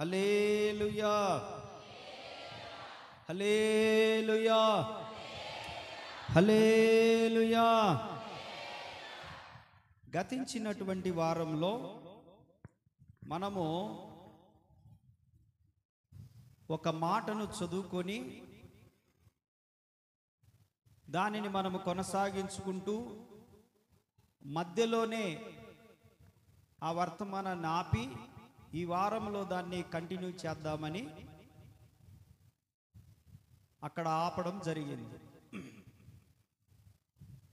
హల్లెలూయా, హల్లెలూయా, హల్లెలూయా. గతించినటువంటి వారంలో మనము ఒక మాటను చదువుకొని దానిని మనము కొనసాగించుకుంటూ మధ్యలోనే ఆ వర్తమానాన్ని ఆపి ఈ వారంలో దాన్ని కంటిన్యూ చేద్దామని అక్కడ ఆపడం జరిగింది.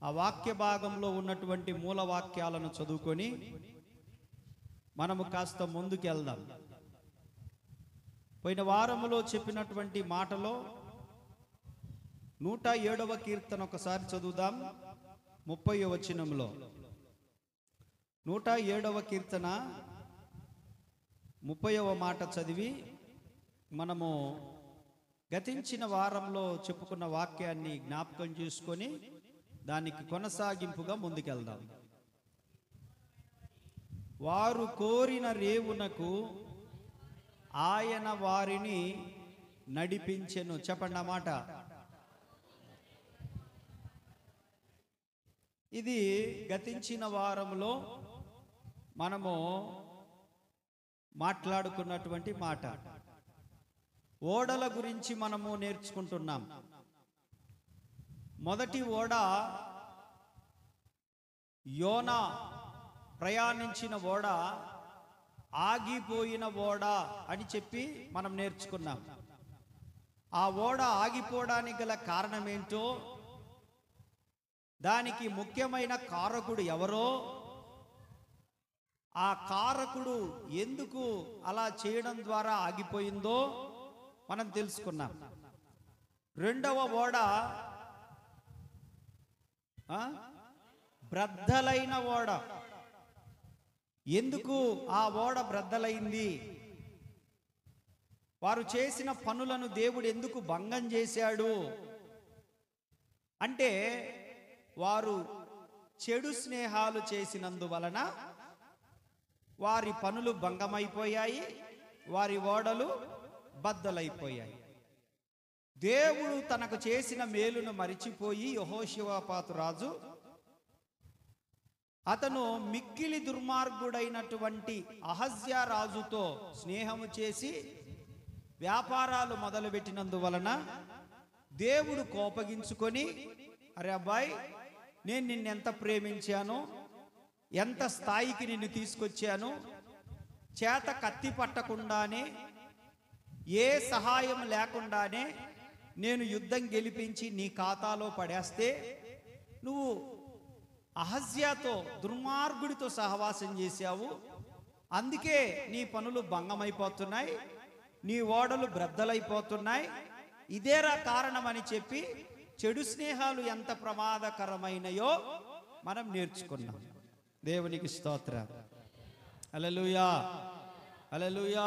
ఆ వాక్య భాగంలో ఉన్నటువంటి మూల వాక్యాలను చదువుకొని మనము కాస్త ముందుకెళ్దాం. పోయిన వారములో చెప్పినటువంటి మాటలో 107వ కీర్తన ఒకసారి చదువుదాం. 30వ వచనంలో 107వ కీర్తన 30వ మాట చదివి మనము గతించిన వారంలో చెప్పుకున్న వాక్యాన్ని జ్ఞాపకం చేసుకొని దానికి కొనసాగింపుగా ముందుకెళ్దాం. వారు కోరిన రేవునకు ఆయన వారిని నడిపించెను. చెప్పండి ఆ మాట. ఇది గతించిన వారంలో మనము మాట్లాడుకున్నటువంటి మాట. ఓడల గురించి మనము నేర్చుకుంటున్నాం. మొదటి ఓడ యోనా ప్రయాణించిన ఓడ, ఆగిపోయిన ఓడ అని చెప్పి మనం నేర్చుకున్నాం. ఆ ఓడ ఆగిపోవడానికి గల కారణం ఏంటో, దానికి ముఖ్యమైన కారకుడు ఎవరో, ఆ కారకుడు ఎందుకు అలా చేయడం ద్వారా ఆగిపోయిందో మనం తెలుసుకున్నాం. రెండవ ఓడ బ్రద్దలైన ఓడ. ఎందుకు ఆ ఓడ బ్రద్దలైంది? వారు చేసిన పనులను దేవుడు ఎందుకు భంగం చేశాడు అంటే, వారు చెడు స్నేహాలు చేసినందువలన వారి పనులు భంగమైపోయాయి, వారి ఓడలు బద్దలైపోయాయి. దేవుడు తనకు చేసిన మేలును మరిచిపోయి యెహోషాపాతు రాజు, అతను మిక్కిలి దుర్మార్గుడైనటువంటి అహజ్యా రాజుతో స్నేహము చేసి వ్యాపారాలు మొదలుపెట్టినందువలన దేవుడు కోపగించుకొని, అరే అబ్బాయి, నేను నిన్నెంత ప్రేమించాను, ఎంత స్థాయికి నిన్ను తీసుకొచ్చాను, చేత కత్తి పట్టకుండానే, ఏ సహాయం లేకుండానే నేను యుద్ధం గెలిపించి నీ ఖాతాలో పడేస్తే, నువ్వు అహజ్యాతో దుర్మార్గుడితో సహవాసం చేశావు, అందుకే నీ పనులు భంగమైపోతున్నాయి, నీ ఓడలు బ్రద్దలైపోతున్నాయి, ఇదేరా కారణమని చెప్పి చెడు స్నేహాలు ఎంత ప్రమాదకరమైనయో మనం నేర్చుకున్నాం. దేవునికి స్తోత్రం. హల్లెలూయా, హల్లెలూయా.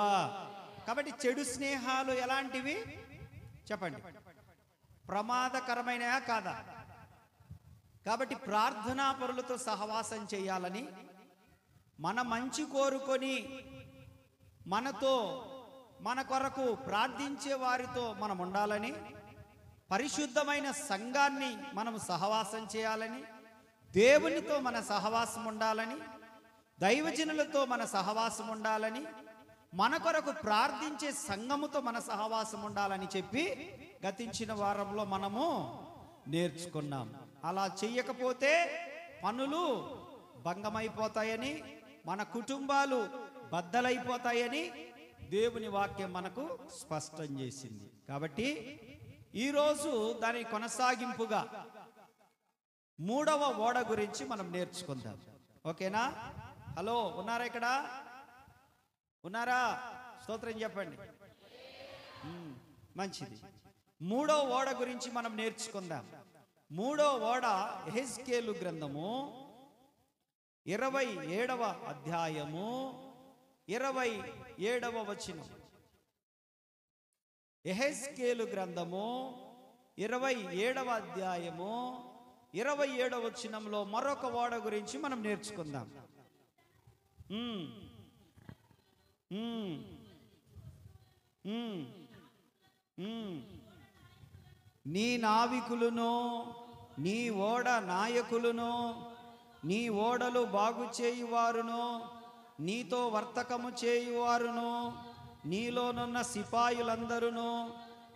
కాబట్టి చెడు స్నేహాలు ఎలాంటివి చెప్పండి? ప్రమాదకరమైనయా కాదా? కాబట్టి ప్రార్థనా పరులతో సహవాసం చేయాలని, మన మంచి కోరుకొని మనతో మన కొరకు ప్రార్థించే వారితో మనం ఉండాలని, పరిశుద్ధమైన సంఘాన్ని మనం సహవాసం చేయాలని, దేవునితో మన సహవాసం ఉండాలని, దైవజనులతో మన సహవాసం ఉండాలని, మన కొరకు ప్రార్థించే సంఘముతో మన సహవాసం ఉండాలని చెప్పి గతించిన వారంలో మనము నేర్చుకున్నాం. అలా చెయ్యకపోతే పనులు భంగమైపోతాయని, మన కుటుంబాలు బద్దలైపోతాయని దేవుని వాక్యం మనకు స్పష్టం చేసింది. కాబట్టి ఈరోజు దాని కొనసాగింపుగా 3వ ఓడ గురించి మనం నేర్చుకుందాం. ఓకేనా? హలో, ఉన్నారా? ఇక్కడ ఉన్నారా? స్తోత్రం చెప్పండి. మంచిది. 3వ ఓడ గురించి మనం నేర్చుకుందాం. 3వ ఓడ యెహెజ్కేలు గ్రంథము 27వ అధ్యాయము 27వ వచనం. యెహెజ్కేలు గ్రంథము 27వ అధ్యాయము 27వ వచనంలో మరొక ఓడ గురించి మనం నేర్చుకుందాం. ఉమ్, ఉమ్. నీ నావికులను, నీ ఓడ నాయకులను, నీ ఓడలు బాగు చేయువారును, నీతో వర్తకము చేయువారును, నీలోనున్న సిపాయులందరూ,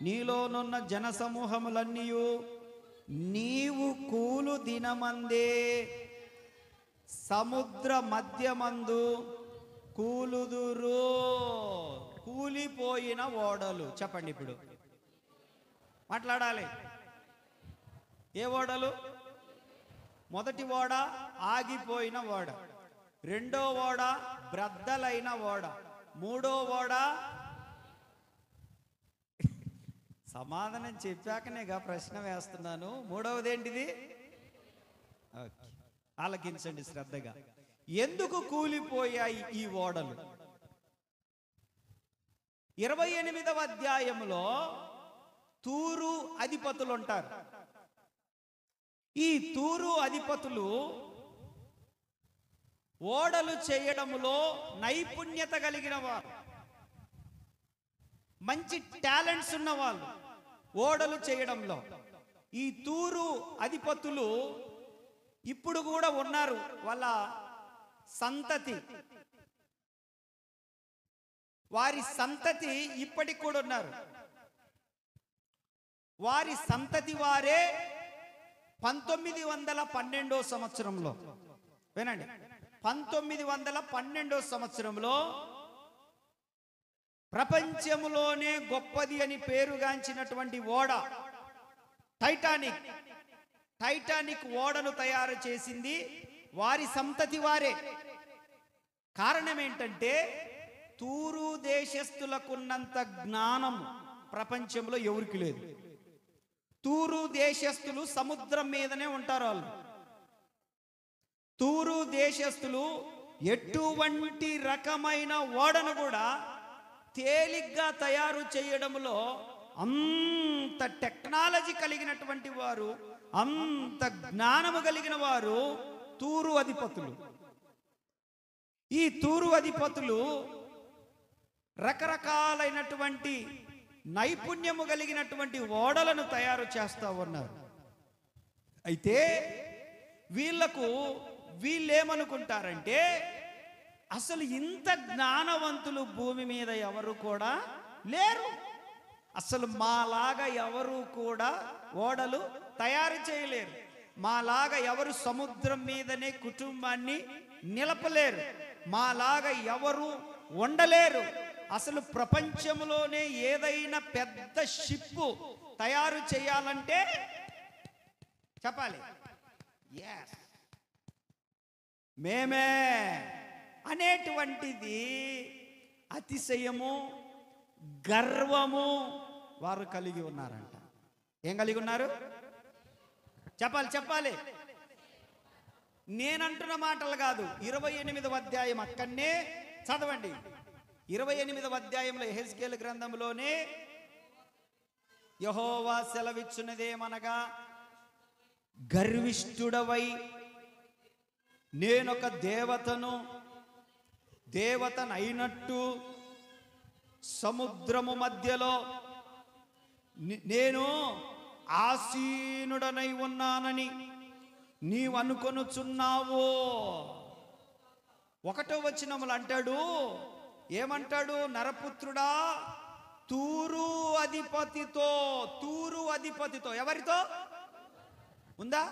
నీలోనున్న జనసమూహములన్నీయు నీవు కూలు దినమందే సముద్ర మధ్యమందు కూలుదురు. కూలిపోయిన ఓడలు. చెప్పండి ఇప్పుడు, మాట్లాడాలి. ఏ ఓడలు? మొదటి ఓడ ఆగిపోయిన ఓడ, రెండో ఓడ బ్రద్దలైన ఓడ, మూడో ఓడ. సమాధానం చెప్పాకనేగా ప్రశ్న వేస్తున్నాను. మూడవది ఏంటిది? ఆలకించండి శ్రద్ధగా. ఎందుకు కూలిపోయాయి ఈ ఓడలు? 28వ అధ్యాయంలో తూరు అధిపతులు ఉంటారు. ఈ తూరు అధిపతులు ఓడలు చేయడంలో నైపుణ్యత కలిగిన వారు, మంచి టాలెంట్స్ ఉన్నవాళ్ళు ఓడలు చేయడంలో. ఈ తూరు అధిపతులు ఇప్పుడు కూడా ఉన్నారు. వాళ్ళ సంతతి, వారి సంతతి ఇప్పటికి కూడా ఉన్నారు. వారి సంతతి వారే 1912వ సంవత్సరంలో, వినండి, 1912వ సంవత్సరంలో ప్రపంచంలోనే గొప్పది అని పేరుగాంచినటువంటి ఓడ టైటానిక్ ఓడను తయారు చేసింది వారి సంతతి వారే. కారణం ఏంటంటే, తూరు దేశస్థులకున్నంత జ్ఞానం ప్రపంచంలో ఎవరికి లేదు. తూరు దేశస్థులు సముద్రం మీదనే ఉంటారు. వాళ్ళు తూరు దేశస్థులు ఎటువంటి రకమైన ఓడను కూడా తేలిగ్గా తయారు చేయడంలో అంత టెక్నాలజీ కలిగినటువంటి వారు, అంత జ్ఞానము కలిగిన వారు తూరు అధిపతులు. ఈ తూరు అధిపతులు రకరకాలైనటువంటి నైపుణ్యము కలిగినటువంటి ఓడలను తయారు చేస్తూ ఉన్నారు. అయితే వీళ్ళేమనుకుంటారంటే, అసలు ఇంత జ్ఞానవంతులు భూమి మీద ఎవరు కూడా లేరు, అసలు మాలాగా ఎవరు కూడా ఓడలు తయారు చేయలేరు, మాలాగా ఎవరు సముద్రం మీదనే కుటుంబాన్ని నిలపలేరు, మాలాగా ఎవరు ఉండలేరు, అసలు ప్రపంచంలోనే ఏదైనా పెద్ద షిప్ తయారు చేయాలంటే చెప్పాలి ఎస్ మేమే అనేటువంటిది అతిశయము, గర్వము వారు కలిగి ఉన్నారంట. ఏం కలిగి ఉన్నారు? చెప్పాలి. నేనంటున్న మాటలు కాదు. 28వ అధ్యాయం అక్కడనే చదవండి. 28వ అధ్యాయంలో యెహెజ్కేలు గ్రంథంలోనే యెహోవా సెలవిచ్చున్నదేమనగా, గర్విష్ఠుడవై నేనొక దేవతనైనట్టు సముద్రము మధ్యలో నేను ఆసీనుడనై ఉన్నానని నీవు అనుకొనుచున్నావు. 1వ వచనములు అంటాడు, ఏమంటాడు? నరపుత్రుడా, తూరు అధిపతితో ఎవరితో ఉందా?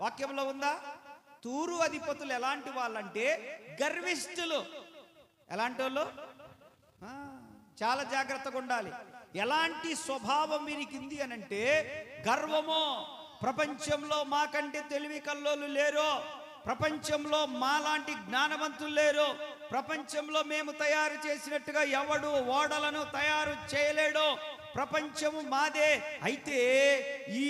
వాక్యంలో ఉందా? తూరు అధిపతులు ఎలాంటి వాళ్ళంటే గర్విష్ఠులు. ఎలాంటి వాళ్ళు? చాలా జాగ్రత్తగా ఉండాలి. ఎలాంటి స్వభావం వీరికి ఉంది అనంటే గర్వము. ప్రపంచంలో మాకంటే తెలివి కల్లోలు లేరు, ప్రపంచంలో మాలాంటి జ్ఞానవంతులు లేరు, ప్రపంచంలో మేము తయారు చేసినట్టుగా ఎవడు ఓడలను తయారు చేయలేడు, ప్రపంచము మాదే, అయితే ఈ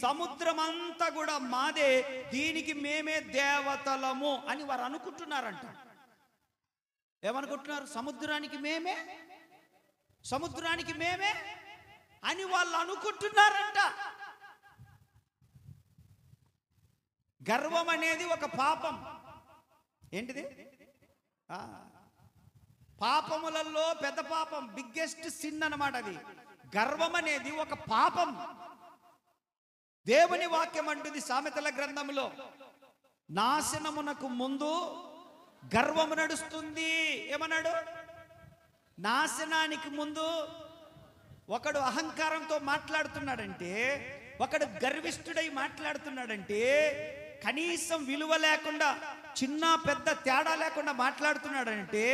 సముద్రం అంతా కూడా మాదే, దీనికి మేమే దేవతలము అని వారు అనుకుంటున్నారంట. ఏమనుకుంటున్నారు? సముద్రానికి మేమే అని వాళ్ళు అనుకుంటున్నారంట. గర్వం అనేది ఒక పాపం. ఏంటిది? పాపములలో పెద్ద పాపం, బిగ్గెస్ట్ సిన్ అన్నమాట అది. గర్వం అనేది ఒక పాపం. దేవుని వాక్యం అంటుంది సామెతల గ్రంథంలో, నాశనమునకు ముందు గర్వము నడుస్తుంది. ఏమన్నాడు? నాశనానికి ముందు ఒకడు అహంకారంతో మాట్లాడుతున్నాడంటే, ఒకడు గర్విష్ఠుడై మాట్లాడుతున్నాడంటే, కనీసం విలువ లేకుండా, చిన్న పెద్ద తేడా లేకుండా మాట్లాడుతున్నాడంటే,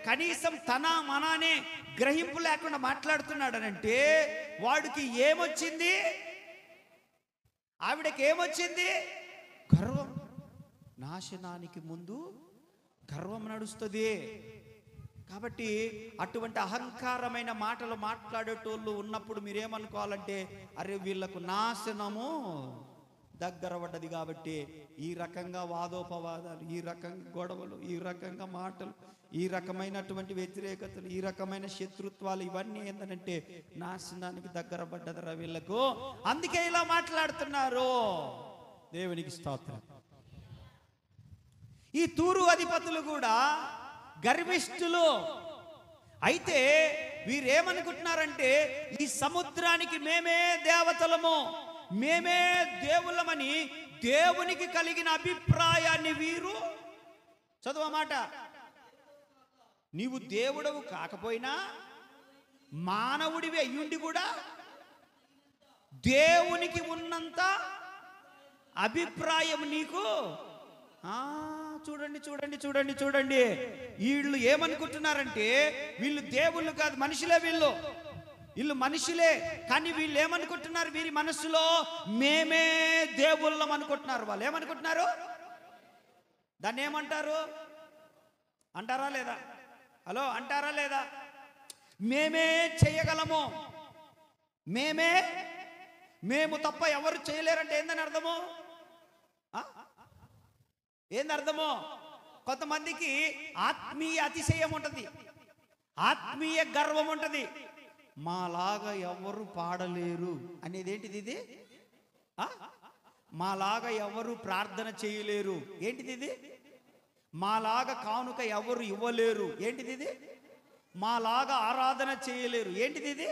కనీసం తన మనానే గ్రహింపు లేకుండా మాట్లాడుతున్నాడనంటే, వాడికి ఏమొచ్చింది? ఆవిడకి ఏమొచ్చింది? గర్వం. నాశనానికి ముందు గర్వం నడుస్తుంది. కాబట్టి అటువంటి అహంకారమైన మాటలు మాట్లాడేటోళ్ళు ఉన్నప్పుడు మీరేమనుకోవాలంటే, అరే వీళ్ళకు నాశనము దగ్గర పడ్డది కాబట్టి ఈ రకంగా వాదోపవాదాలు, ఈ రకంగా గొడవలు, ఈ రకంగా మాటలు, ఈ రకమైనటువంటి వ్యతిరేకతలు, ఈ రకమైన శత్రుత్వాలు, ఇవన్నీ ఏంటంటే నాశనానికి దగ్గర పడ్డదరా వీళ్ళకు, అందుకే ఇలా మాట్లాడుతున్నారు. దేవునికి స్తోత్రం. ఈ తూరు అధిపతులు కూడా గర్విష్ఠులు. అయితే వీరేమనుకుంటున్నారంటే, ఈ సముద్రానికి మేమే దేవతలము, మేమే దేవులమని దేవునికి కలిగిన అభిప్రాయాన్ని వీరు చదువమాట. నీవు దేవుడవు కాకపోయినా మానవుడివి అయ్యుండి కూడా దేవునికి ఉన్నంత అభిప్రాయం నీకు. చూడండి చూడండి చూడండి చూడండి, వీళ్ళు ఏమనుకుంటున్నారంటే, వీళ్ళు దేవుళ్ళు కాదు, మనుషులే. వీళ్ళు మనుషులే, కానీ వీళ్ళు ఏమనుకుంటున్నారు? వీరి మనస్సులో మేమే దేవుళ్ళం అనుకుంటున్నారు. వాళ్ళు ఏమనుకుంటున్నారు? దాన్ని ఏమంటారు? అంటారా లేదా? హలో, అంటారా లేదా? మేమే చేయగలము, మేము తప్ప ఎవరు చేయలేరంటే ఏందని అర్థము? ఏంది అర్థము? కొంతమందికి ఆత్మీయ అతిశయం ఉంటుంది, ఆత్మీయ గర్వం ఉంటుంది. మాలాగా ఎవరు పాడలేరు అనేది ఏంటిది? ఇది మాలాగా ఎవరు ప్రార్థన చేయలేరు. ఏంటిది ఇది? మాలాగా కానుక ఎవరు ఇవ్వలేరు. ఏంటిది ఇది? మాలాగా ఆరాధన చేయలేరు. ఏంటిది ఇది?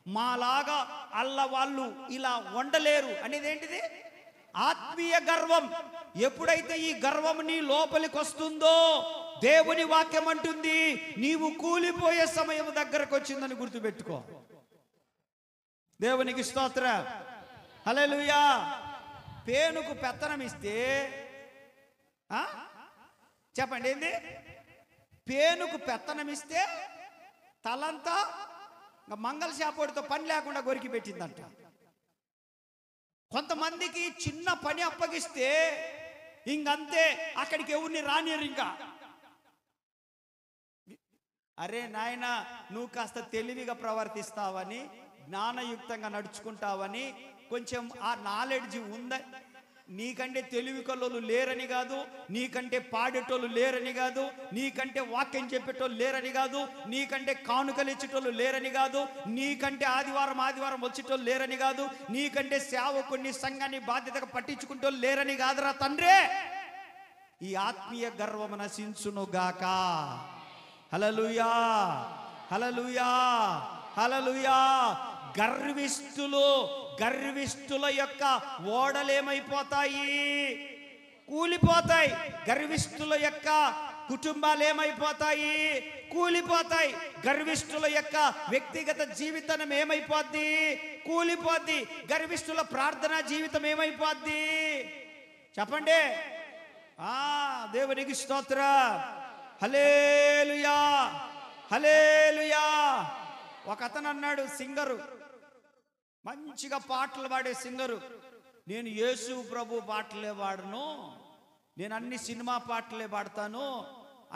మాలాగా అల్ల వాళ్ళు ఇలా వండలేరు అనేది ఏంటిది? ఆత్మీయ గర్వం. ఎప్పుడైతే ఈ గర్వం నీ లోపలికి వస్తుందో, దేవుని వాక్యం అంటుంది, నీవు కూలిపోయే సమయం దగ్గరకు వచ్చిందని గుర్తుపెట్టుకో. దేవునికి స్తోత్రం. హల్లెలూయా. పేనుకు పెత్తనం ఇస్తే, చెప్పండి ఏంది? పేనుకు పెత్తనం ఇస్తే తలంతా మంగళ శాపోడితో పని లేకుండా గొరికి పెట్టిందంట. కొంతమందికి చిన్న పని అప్పగిస్తే ఇంకంతే, అక్కడికి ఎవరిని రానియరు. ఇంకా అరే నాయన, నువ్వు కాస్త తెలివిగా ప్రవర్తిస్తావని, జ్ఞానయుక్తంగా నడుచుకుంటావని, కొంచెం ఆ నాలెడ్జ్ ఉందా, నీకంటే తెలివి కల్లోళ్ళు లేరని కాదు, నీకంటే పాడేటోళ్ళు లేరని కాదు, నీకంటే వాక్యం చెప్పేటోళ్ళు లేరని కాదు, నీకంటే కానుకలు ఇచ్చేటోళ్ళు లేరని కాదు, నీకంటే ఆదివారం వచ్చేటోళ్ళు లేరని కాదు, నీకంటే సేవకుని సంఘాన్ని బాధ్యతగా పట్టించుకుంటోళ్ళు లేరని కాదురా తండ్రే. ఈ ఆత్మీయ గర్వం నశించునుగాక. హల్లెలూయా, హల్లెలూయా, హల్లెలూయా. గర్విష్ఠుల యొక్క ఓడలేమైపోతాయి? కూలిపోతాయి. గర్విష్ఠుల యొక్క కుటుంబాలు ఏమైపోతాయి? కూలిపోతాయి. గర్విష్ఠుల యొక్క వ్యక్తిగత జీవితం ఏమైపోద్ది? కూలిపోద్ది. గర్విష్ఠుల ప్రార్థనా జీవితం ఏమైపోద్ది? చెప్పండి. దేవునికి స్తోత్రం. హల్లెలూయా, హల్లెలూయా. ఒక అతను అన్నాడు, సింగరు, మంచిగా పాటలు పాడే సింగరు, నేను యేసు ప్రభు పాటలే పాడను, నేను అన్ని సినిమా పాటలే పాడతాను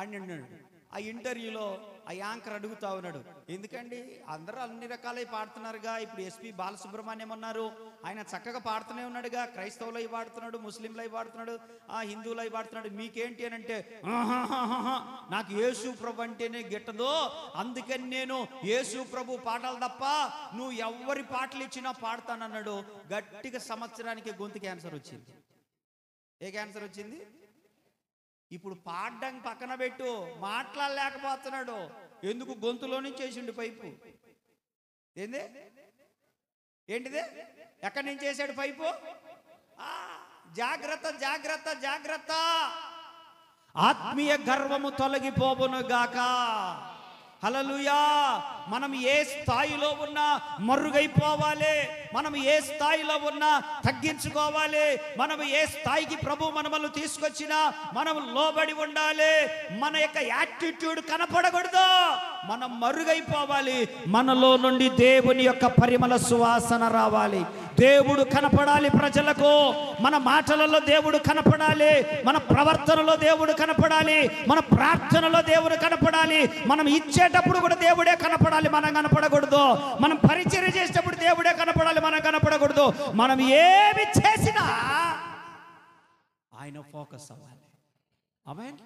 అని అన్నాడు. ఆ ఇంటర్వ్యూలో ఆ యాంకర్ అడుగుతా ఉన్నాడు, ఎందుకండి అందరూ అన్ని రకాలై పాడుతున్నారుగా, ఇప్పుడు ఎస్పి బాలసుబ్రహ్మణ్యం అన్నారు, ఆయన చక్కగా పాడుతూనే ఉన్నాడుగా, క్రైస్తవులై పాడుతున్నాడు, ముస్లింలై పాడుతున్నాడు, హిందువులై పాడుతున్నాడు, మీకేంటి అని అంటే, నాకు యేసు ప్రభు అంటేనే గిట్టదు, అందుకని నేను యేసు ప్రభు పాటలు తప్ప నువ్వు ఎవరి పాటలు ఇచ్చినా పాడతానన్నాడు. గట్టిగా సంవత్సరానికి గొంతు క్యాన్సర్ వచ్చింది. ఏ క్యాన్సర్ వచ్చింది? ఇప్పుడు పాడడం పక్కన పెట్టు, మాట్లాడలేకపోతున్నాడు. ఎందుకు? గొంతులో నుంచి వేసిండు పైపు. ఏంటిది? ఎక్కడి నుంచి వేసాడు పైపు? జాగ్రత్త జాగ్రత్త జాగ్రత్త, ఆత్మీయ గర్వము తొలగిపోవును గాక. హల్లెలూయా. మనం ఏ స్థాయిలో ఉన్నా మరుగైపోవాలి, మనం ఏ స్థాయిలో ఉన్నా తగ్గించుకోవాలి, మనం ఏ స్థాయికి ప్రభు మనల్ని తీసుకొచ్చినా మనం లోబడి ఉండాలి. మన యొక్క యాటిట్యూడ్ కనపడకూడదు, మనం మరుగైపోవాలి. మనలో నుండి దేవుని యొక్క పరిమళ సువాసన రావాలి, దేవుడు కనపడాలి ప్రజలకు. మన మాటలలో దేవుడు కనపడాలి, మన ప్రవర్తనలో దేవుడు కనపడాలి, మన ప్రార్థనలో దేవుడు కనపడాలి. మనం ఇచ్చేటప్పుడు కూడా దేవుడే కనపడాలి, మనం కనపడకూడదు. మనం పరిచర్య చేసేటప్పుడు దేవుడే కనపడాలి, మనం కనపడకూడదు. మనం ఏమి చేసినా ఆయన ఫోకస్ అవ్వాలి. ఆమేన్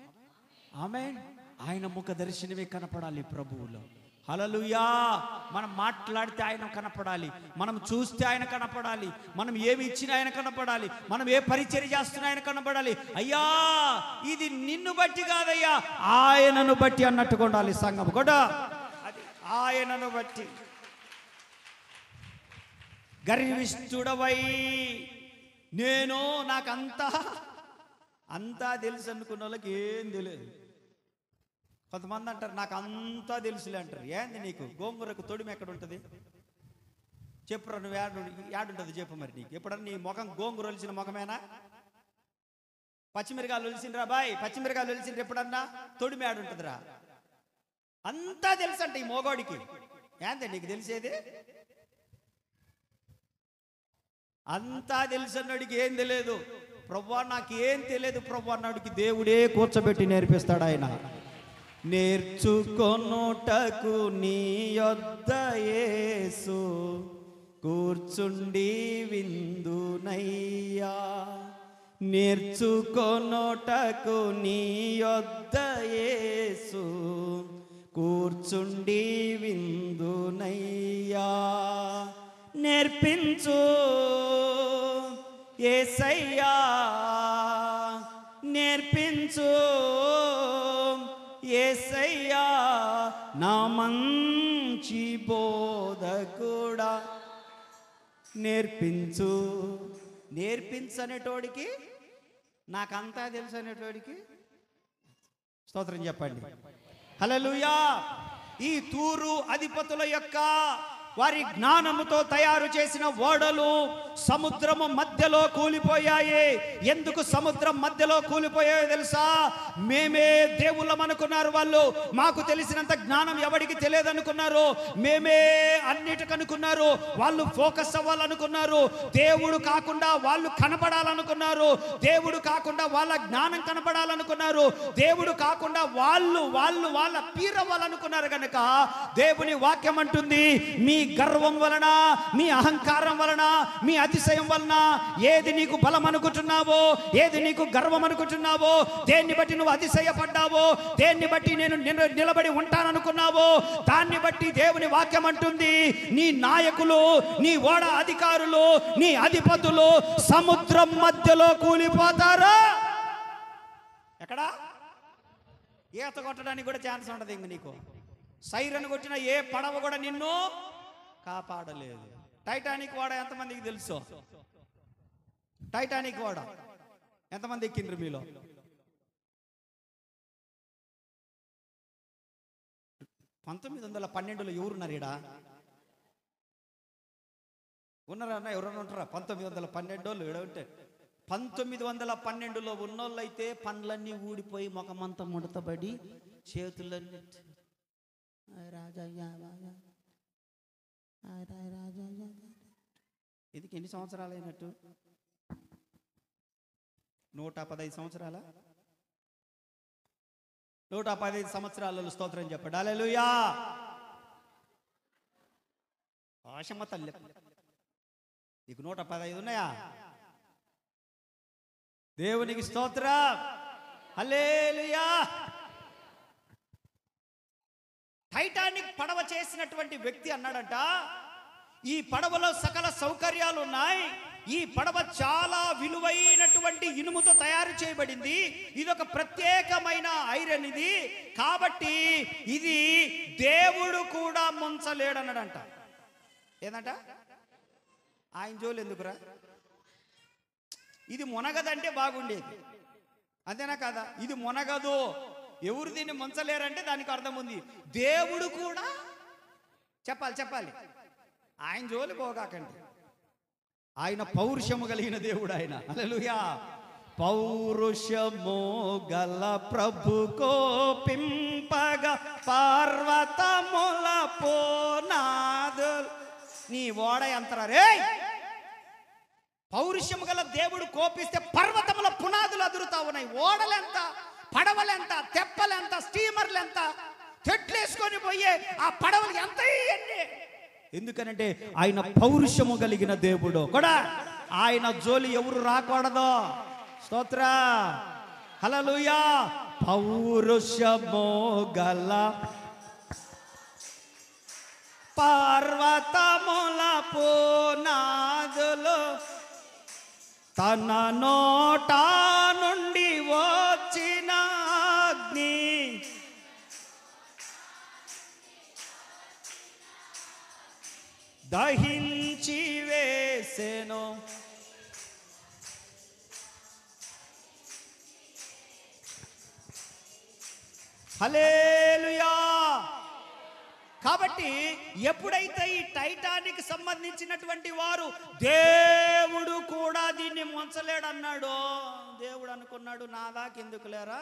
ఆమేన్. ఆయన ముఖ దర్శనమే కనపడాలి ప్రభువులో. హల్లెలూయా. మనం మాట్లాడితే ఆయన కనపడాలి, మనం చూస్తే ఆయన కనపడాలి, మనం ఏమి ఇచ్చినా ఆయన కనపడాలి, మనం ఏ పరిచర్య చేస్తున్నా ఆయన కనపడాలి. అయ్యా ఇది నిన్ను బట్టి కాదయ్యా, ఆయనను బట్టి అన్నట్టుగా ఉండాలి సంఘం కూడా. అది ఆయనను బట్టి. గర్విష్ఠుడవై నేను నాకంతా తెలుసు అనుకున్న వాళ్ళకి ఏం తెలియదు. కొంతమంది అంటారు నాకు అంతా తెలుసులే అంటారు. ఏంది నీకు? గోంగూరకు తొడిమి ఎక్కడ ఉంటుంది చెప్పురా, నువ్వు యాడుంటుంది చెప్పు. మరి నీకు ఎప్పుడన్నా నీ ముఖం గోంగూర ఒలిసిన ముఖమేనా? పచ్చిమిరకాయలు ఒలిసిండ్రా బాయ్, పచ్చిమిరకాయలు ఒలిసిండ్రు ఎప్పుడన్నా? తొడిమి యాడుంటుందిరా? అంతా తెలుసు అంటే ఈ మోగోడికి. ఏంది నీకు తెలిసేది? అంతా తెలుసు అన్నాడికి ఏం తెలియదు. ప్రభువా నాకేం తెలియదు ప్రభు అన్నాడికి దేవుడే కూర్చోబెట్టి నేర్పిస్తాడు ఆయన. నేర్చుకొనుటకు నీ యొద్ద యేసు కూర్చుండి విందునయ్యా. నేర్చుకొనుటకు నీ యొద్ద యేసు కూర్చుండి విందునయ్యా. నేర్పించు యేసయ్యా, నేర్పించు యేసయ్యా, నా మంచి బోధకుడా. నేర్పించు. నేర్పించనేటోడికి నాకంతా తెలుసు అనేటోడికి స్తోత్రం చెప్పండి. హల్లెలూయా. ఈ తూరు అధిపతుల యొక్క వారి జ్ఞానముతో తయారు చేసిన ఓడలు సముద్రము మధ్యలో కూలిపోయాయి. ఎందుకు సముద్రం మధ్యలో కూలిపోయాయో తెలుసా? మేమే దేవుళ్ళం అనుకున్నారు వాళ్ళు. మాకు తెలిసినంత జ్ఞానం ఎవరికి తెలియదు అనుకున్నారు. మేమే అన్నిటికనుకున్నారు. వాళ్ళు ఫోకస్ అవ్వాలనుకున్నారు. దేవుడు కాకుండా వాళ్ళు కనపడాలనుకున్నారు. దేవుడు కాకుండా వాళ్ళ జ్ఞానం కనపడాలనుకున్నారు. దేవుడు కాకుండా వాళ్ళ పీరవ్వాలనుకున్నారు. కనుక దేవుని వాక్యం అంటుంది, మీ గర్వం వలన, మీ అహంకారం వలన, మీ అతిశయం వలన ఏది నీకు బలం అనుకుంటున్నావో, ఏది నీకు గర్వం అనుకుంటున్నావో, దేన్ని బట్టి నువ్వు అతిశయపడ్డావో, దేన్ని బట్టి నేను నిలబడి ఉంటాననుకున్నావో, దాన్ని బట్టి దేవుని వాక్యం అంటుంది నీ నాయకులు, నీ ఓడ అధికారులు, నీ అధిపతులు సముద్రం మధ్యలో కూలిపోతారు. ఎక్కడ? ఈత కొట్టడానికి కూడా ఛాన్స్ ఉండదు. ఇంక నీకు సైరన్ కొట్టిన ఏ పడవ కూడా నిన్ను కాపాడలేదు. టైటానిక్ ఓడ ఎంతమందికి తెలుసు? టైటానిక్ ఓడ ఎంతమంది ఎక్కిండ్రు మీలో? 1912లో ఎవరున్నారు ఈడ? ఉన్నారా అన్న? ఎవరన్నా ఉంటారా? 1912 ఈడ ఉంటే 1912లో ఉన్నోళ్ళు అయితే పండ్లన్నీ ఊడిపోయి ముఖమంతా ముడతబడి చేతులన్నీ ఇది ఎన్ని సంవత్సరాలు అయినట్టు? 115 సంవత్సరాల? 115 సంవత్సరాలలో స్తోత్రం చెప్పండి. హల్లెలూయా. ఆశమ్మ తల్లి, నీకు 115 ఉన్నాయా? దేవునికి స్తోత్రం. హల్లెలూయా. టైటానిక్ పడవ చేసినటువంటి వ్యక్తి అన్నాడంట, ఈ పడవలో సకల సౌకర్యాలు ఉన్నాయి, ఈ పడవ చాలా విలువైనటువంటి ప్రత్యేకమైనటువంటి ఇనుముతో తయారు చేయబడింది. ఇది ఒక ప్రత్యేకమైన ఐరన్ ఇది. కాబట్టి ఇది దేవుడు కూడా ముంచలేడన్నాడంట. ఏందంట? ఆయన జోలు ఎందుకురా? ఇది మునగదంటే బాగుండేది, అంతేనా కాదా? ఇది మునగదు, ఎవరు దీన్ని ముంచలేరంటే దానికి అర్థం ఉంది. దేవుడు కూడా చెప్పాలి. ఆయన జోలు పోగాకండి. ఆయన పౌరుషము కలిగిన దేవుడు ఆయన. హల్లెలూయా. పౌరుషము గల ప్రభు కోపింపగా పర్వతముల పోనాదుల్. నీ ఓడ ఎంతరా రే? పౌరుషము గల దేవుడు కోపిస్తే పర్వతముల పునాదులు అదురుతా ఉన్నాయి. ఓడలెంత, పడవలెంత, తెప్పలెంత, స్టీమర్లెంత, చెట్లేసుకొని పోయే ఆ పడవలు ఎంత ఇవన్నీ. ఎందుకనంటే ఆయన పౌరుషము కలిగిన దేవుడు కూడా. ఆయన జోలి ఎవరు రాకూడదు. స్తోత్ర, హల్లెలూయా. పౌరుషము గల పర్వతముల పునాదులు తన నోట నుండి వచ్చిన అగ్ని దహించి వేసెను. హల్లెలూయా. కాబట్టి ఎప్పుడైతే ఈ టైటానిక్ సంబంధించినటువంటి వారు దేవుడు కూడా దీన్ని ముంచలేడు అన్నాడో, దేవుడు అనుకున్నాడు నా దాకా ఎందుకు లేరా,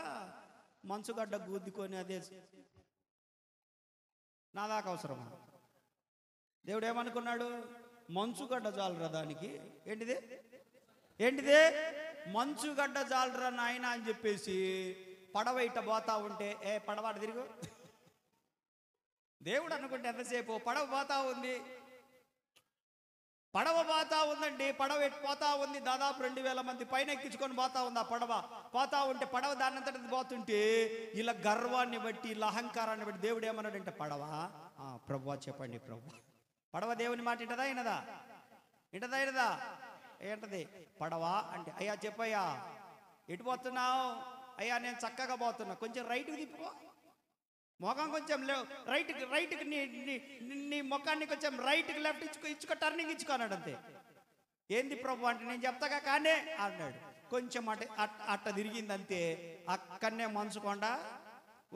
మంచుగడ్డ గుద్దుకొని అదే నా దాకా అవసరమా? దేవుడు ఏమనుకున్నాడు? మంచుగడ్డ జాలరా దానికి. ఏంటిదే మంచుగడ్డ జాలరా నాయన అని చెప్పేసి పడవ ఇట్ట పోతా ఉంటే, ఏ పడవ తిరుగు. దేవుడు అనుకుంటే ఎంతసేపు పడవ పోతా ఉంది, పడవ పోతా ఉందండి. పడవ పోతా ఉంది, దాదాపు 2000 మంది పైన ఎక్కించుకొని పోతా ఉంది. ఆ పడవ పోతా ఉంటే పడవ దానంతటి పోతుంటే ఇలా గర్వాన్ని బట్టి, ఇలా అహంకారాన్ని బట్టి దేవుడు ఏమన్నాడంటే, పడవ ప్రభువా చెప్పండి ప్రభు. పడవ దేవుని మాట ఇంటదా వినదా? ఏంటది పడవ అంటే? అయ్యా చెప్పయ్యా, ఎటు పోతున్నావు? అయ్యా నేను చక్కగా పోతున్నా, కొంచెం రైట్కి తిప్పుకో, మొఖం కొంచెం రైట్కి నీ ముఖాన్ని కొంచెం రైట్కి లెఫ్ట్ ఇచ్చుకో టర్నింగ్ ఇచ్చుకోన్నాడు. అంతే. ఏంది ప్రభు అంటే, నేను చెప్తాగా కానీ అన్నాడు. కొంచెం అట్ట తిరిగింది అంతే. అక్కడనే మంచుకొండ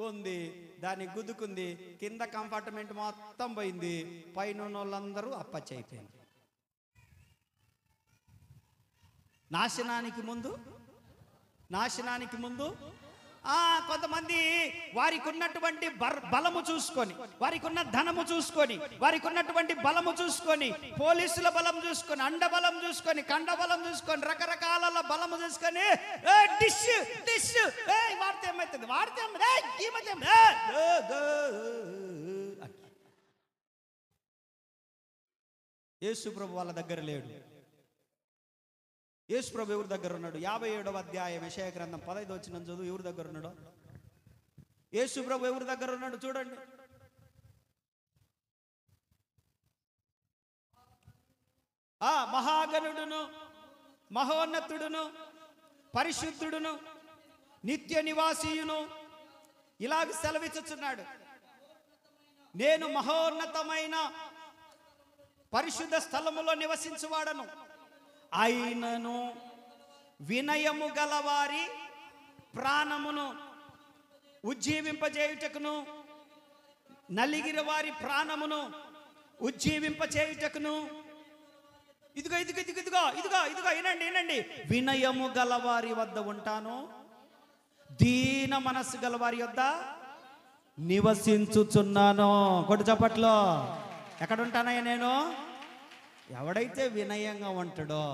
ఉంది, దాన్ని గుద్దుకుంది, కింద కంపార్ట్మెంట్ మొత్తం పోయింది, పైన వాళ్ళందరూ అప్పచ్చి అయిపోయింది. నాశనానికి ముందు కొంతమంది వారికి ఉన్నటువంటి బలము చూసుకొని, వారికి ఉన్న ధనము చూసుకొని, వారికి ఉన్నటువంటి బలము చూసుకొని, పోలీసుల బలం చూసుకొని, అండ బలం చూసుకొని, కండ బలం చూసుకొని, రకరకాల బలము చూసుకొని వాడితే ఏమవుతుంది, యేసు ప్రభు వాళ్ళ దగ్గర లేడు. యేసు ప్రభు ఎవరి దగ్గర ఉన్నాడు? 57వ అధ్యాయం యెషయా గ్రంథం 15వ వచనం చదువు. ఎవరి దగ్గర ఉన్నాడు యేసు ప్రభు? ఎవరి దగ్గర ఉన్నాడు చూడండి. మహాగణుడును, మహోన్నతుడును, పరిశుద్ధుడును, నిత్య నివాసియును ఇలాగ సెలవిచ్చుచున్నాడు. నేను మహోన్నతమైన పరిశుద్ధ స్థలములో నివసించువాడను, అయినను వినయము గలవారి ప్రాణమును ఉజ్జీవింపజేయుటకును, నలిగిన వారి ప్రాణమును ఉజ్జీవింపచేయుటకును. ఇదిగో వినండి. వినయము గలవారి వద్ద ఉంటాను, దీన మనస్సు గలవారి వద్ద నివసించుచున్నాను. కొట్టు చప్పట్లో. ఎక్కడ ఉంటానయ్యా నేను? ఎవడైతే వినయంగా ఉంటాడో,